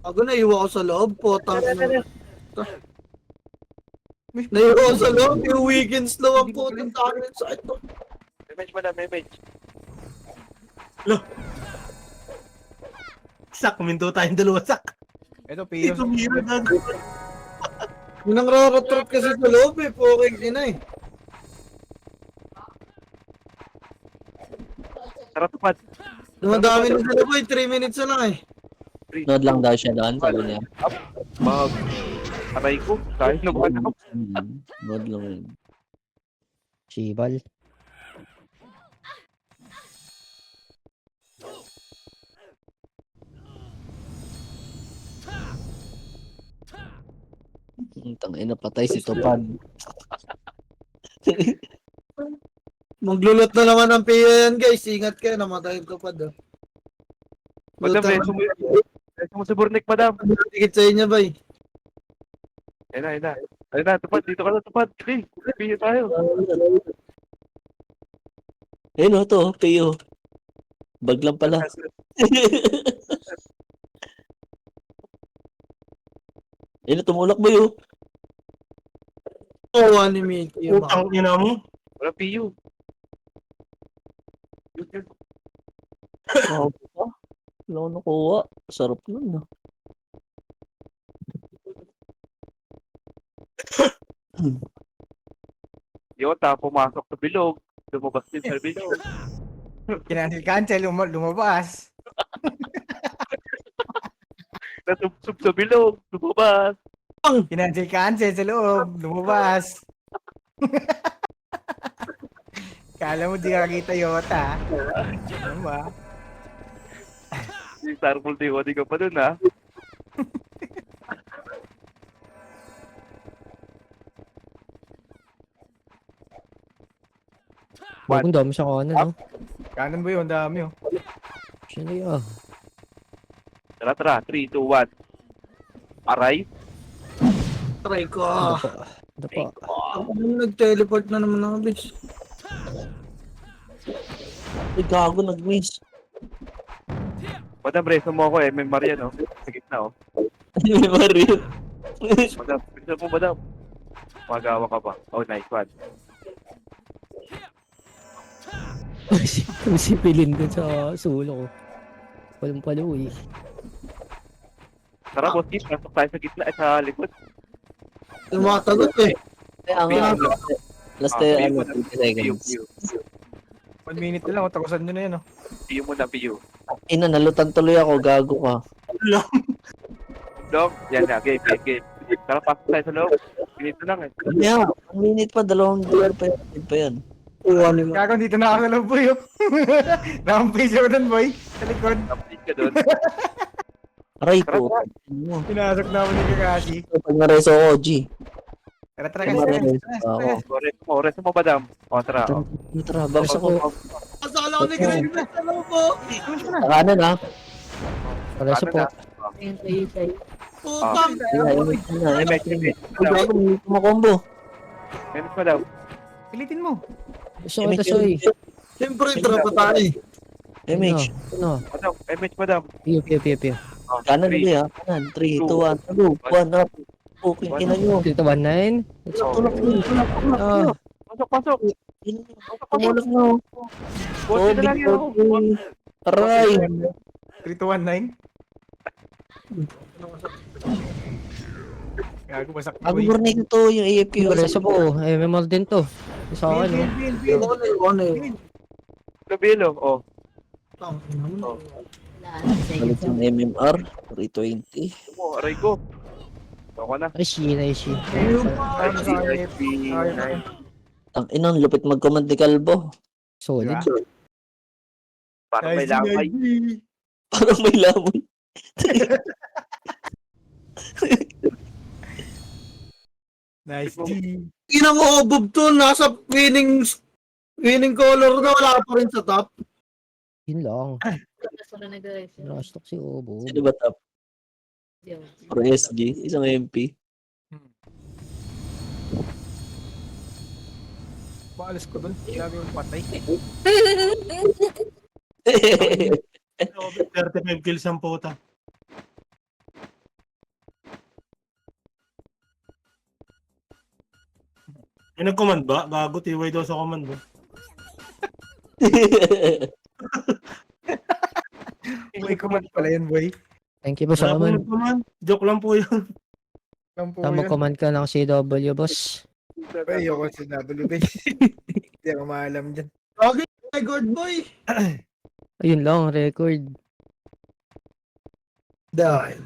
Ako naiwa ko sa loob, potang ina. Naiwa ko sa loob, yung weekends lang ang putang target sa ito. May mic, madam, may mic. Sak, kuminto tayong dalawa, sak. Ito, Hindi Pio. tumira gago. Yun ang raratrot kasi sa loob eh, poking ina eh. Tara, tupad. Dumadami na sila boy, 3 minutes na lang eh. Nod lang daw siya doon, sabi niya. Aray ko. Kahit na ba ako. Nod lang yun. Shibal. Tangina, patay si Topan. Maglulot na naman ang PA yan guys, ingat kayo, namatay ko pa doon. Madam, reso mo sa Burnek, madam. Tikit sa inyo boy. Ayun na, tupad. Dito ka na, tupad. Okay, piyo tayo. Ayun o, to, Pio. Bag lang pala. Ayun, tumulak ba yun? Oo, ni Mickey. Utang ina mo. Wala piyo. Oh, wala ko nakuha. Sarap nun, no? Yota, pumasok sa bilog. Lumabas din sa bilog. Cancel, lumabas. Natubsob sa bilog. Lumabas. Cancel sa loob, lumabas. Kala mo di ka kita Yota. Ano ba? Yung Starful Day, di ka pa dun, ha? Bagong dami sa kanan, no? Kanan ba yun? Dami oh. Siya na yun. Tara, 3, 2, 1. Aray. Try ko. Ano pa? Nag-teleport na naman ako, bitch. Ay, gago, nag-miss. Madam, reso mo ako, MM Maria, no? Sa gitna, oh. May baril. Madam, bilisan mo madam. Magawa ka ba? Oh, nice one. Sipilin ko sa sulo ko. Walang palo eh. Tara, boss, Keith. Pasok tayo sa gitna, sa likod. Yung mga tanong eh. Kaya nga, last View ano, mo na. 20 seconds. View. 1 minute na lang, takusan nyo na yan, oh. View mo na, view. Ina, nalutang tuloy ako, gago ka. Dog, yan na, game. Tara, pasok tayo sa loob. Pinito lang eh. Yeah, 1 minute pa, $2 pa yan. Gago, dito na ako sa loob, boy, oh. Nakampage ako dun, boy. Sa likod. Update ka doon. Aray ko. Pinasok na ako ni Kakashi. Pag nareso ako, G. Tara, tara, Pag guys, tara, nareso tara, ako. tara. Rest mo, madam. O, tara. Tara, babas ako. Kasala ko ni Green Best. Alam mo. Kanan ha. Pareso po. Putang. Image. Gago, hindi ko makombo. Image, madam. Pilitin mo. Gusto ko ito, Soy. Siyempre, tropa tayo. Image. Ano? Madam, image, madam. Piyo. Oh, Kanan three. ulit ha. Kanan. 3, 2, 1. Go. 1 up. Okay, ina nyo. Dito 1-9. Tulak nyo. Ah, Pasok. Tumulak nyo. Bote na lang yun. Aray. 3, 2, 1, 9. Gago, basak Ang boy. burnig to yung AFK. pareso po. MMR din to. Sa akin, oh. Kabilo, oh. Balik yung MMR. 320. Mo, aray ko. Ako na. Ay, shi. Ang inang lupit mag-command ni Kalbo. Solid. Parang may langkay. Parang may lamon. Nice G. Ina mo, Bob to. Nasa winning color na. Wala ka pa rin sa top. Yun lang. Nakastok si Obo. Sino ba top? Pro SG. Isang MP. Paalis ko dun. Gago yung patay. 35 kills ang puta. May nag-command ba? Gago, TY daw sa command ba? May command pala yun, boy. Thank you po sa Wala po command. nag-command. Joke lang po yun. Lang po Tama yan. command ka ng CW, boss. Ay, ayoko sa W, guys. Hindi ako maalam dyan. Okay, my god boy. Ayun lang, record. Dahil.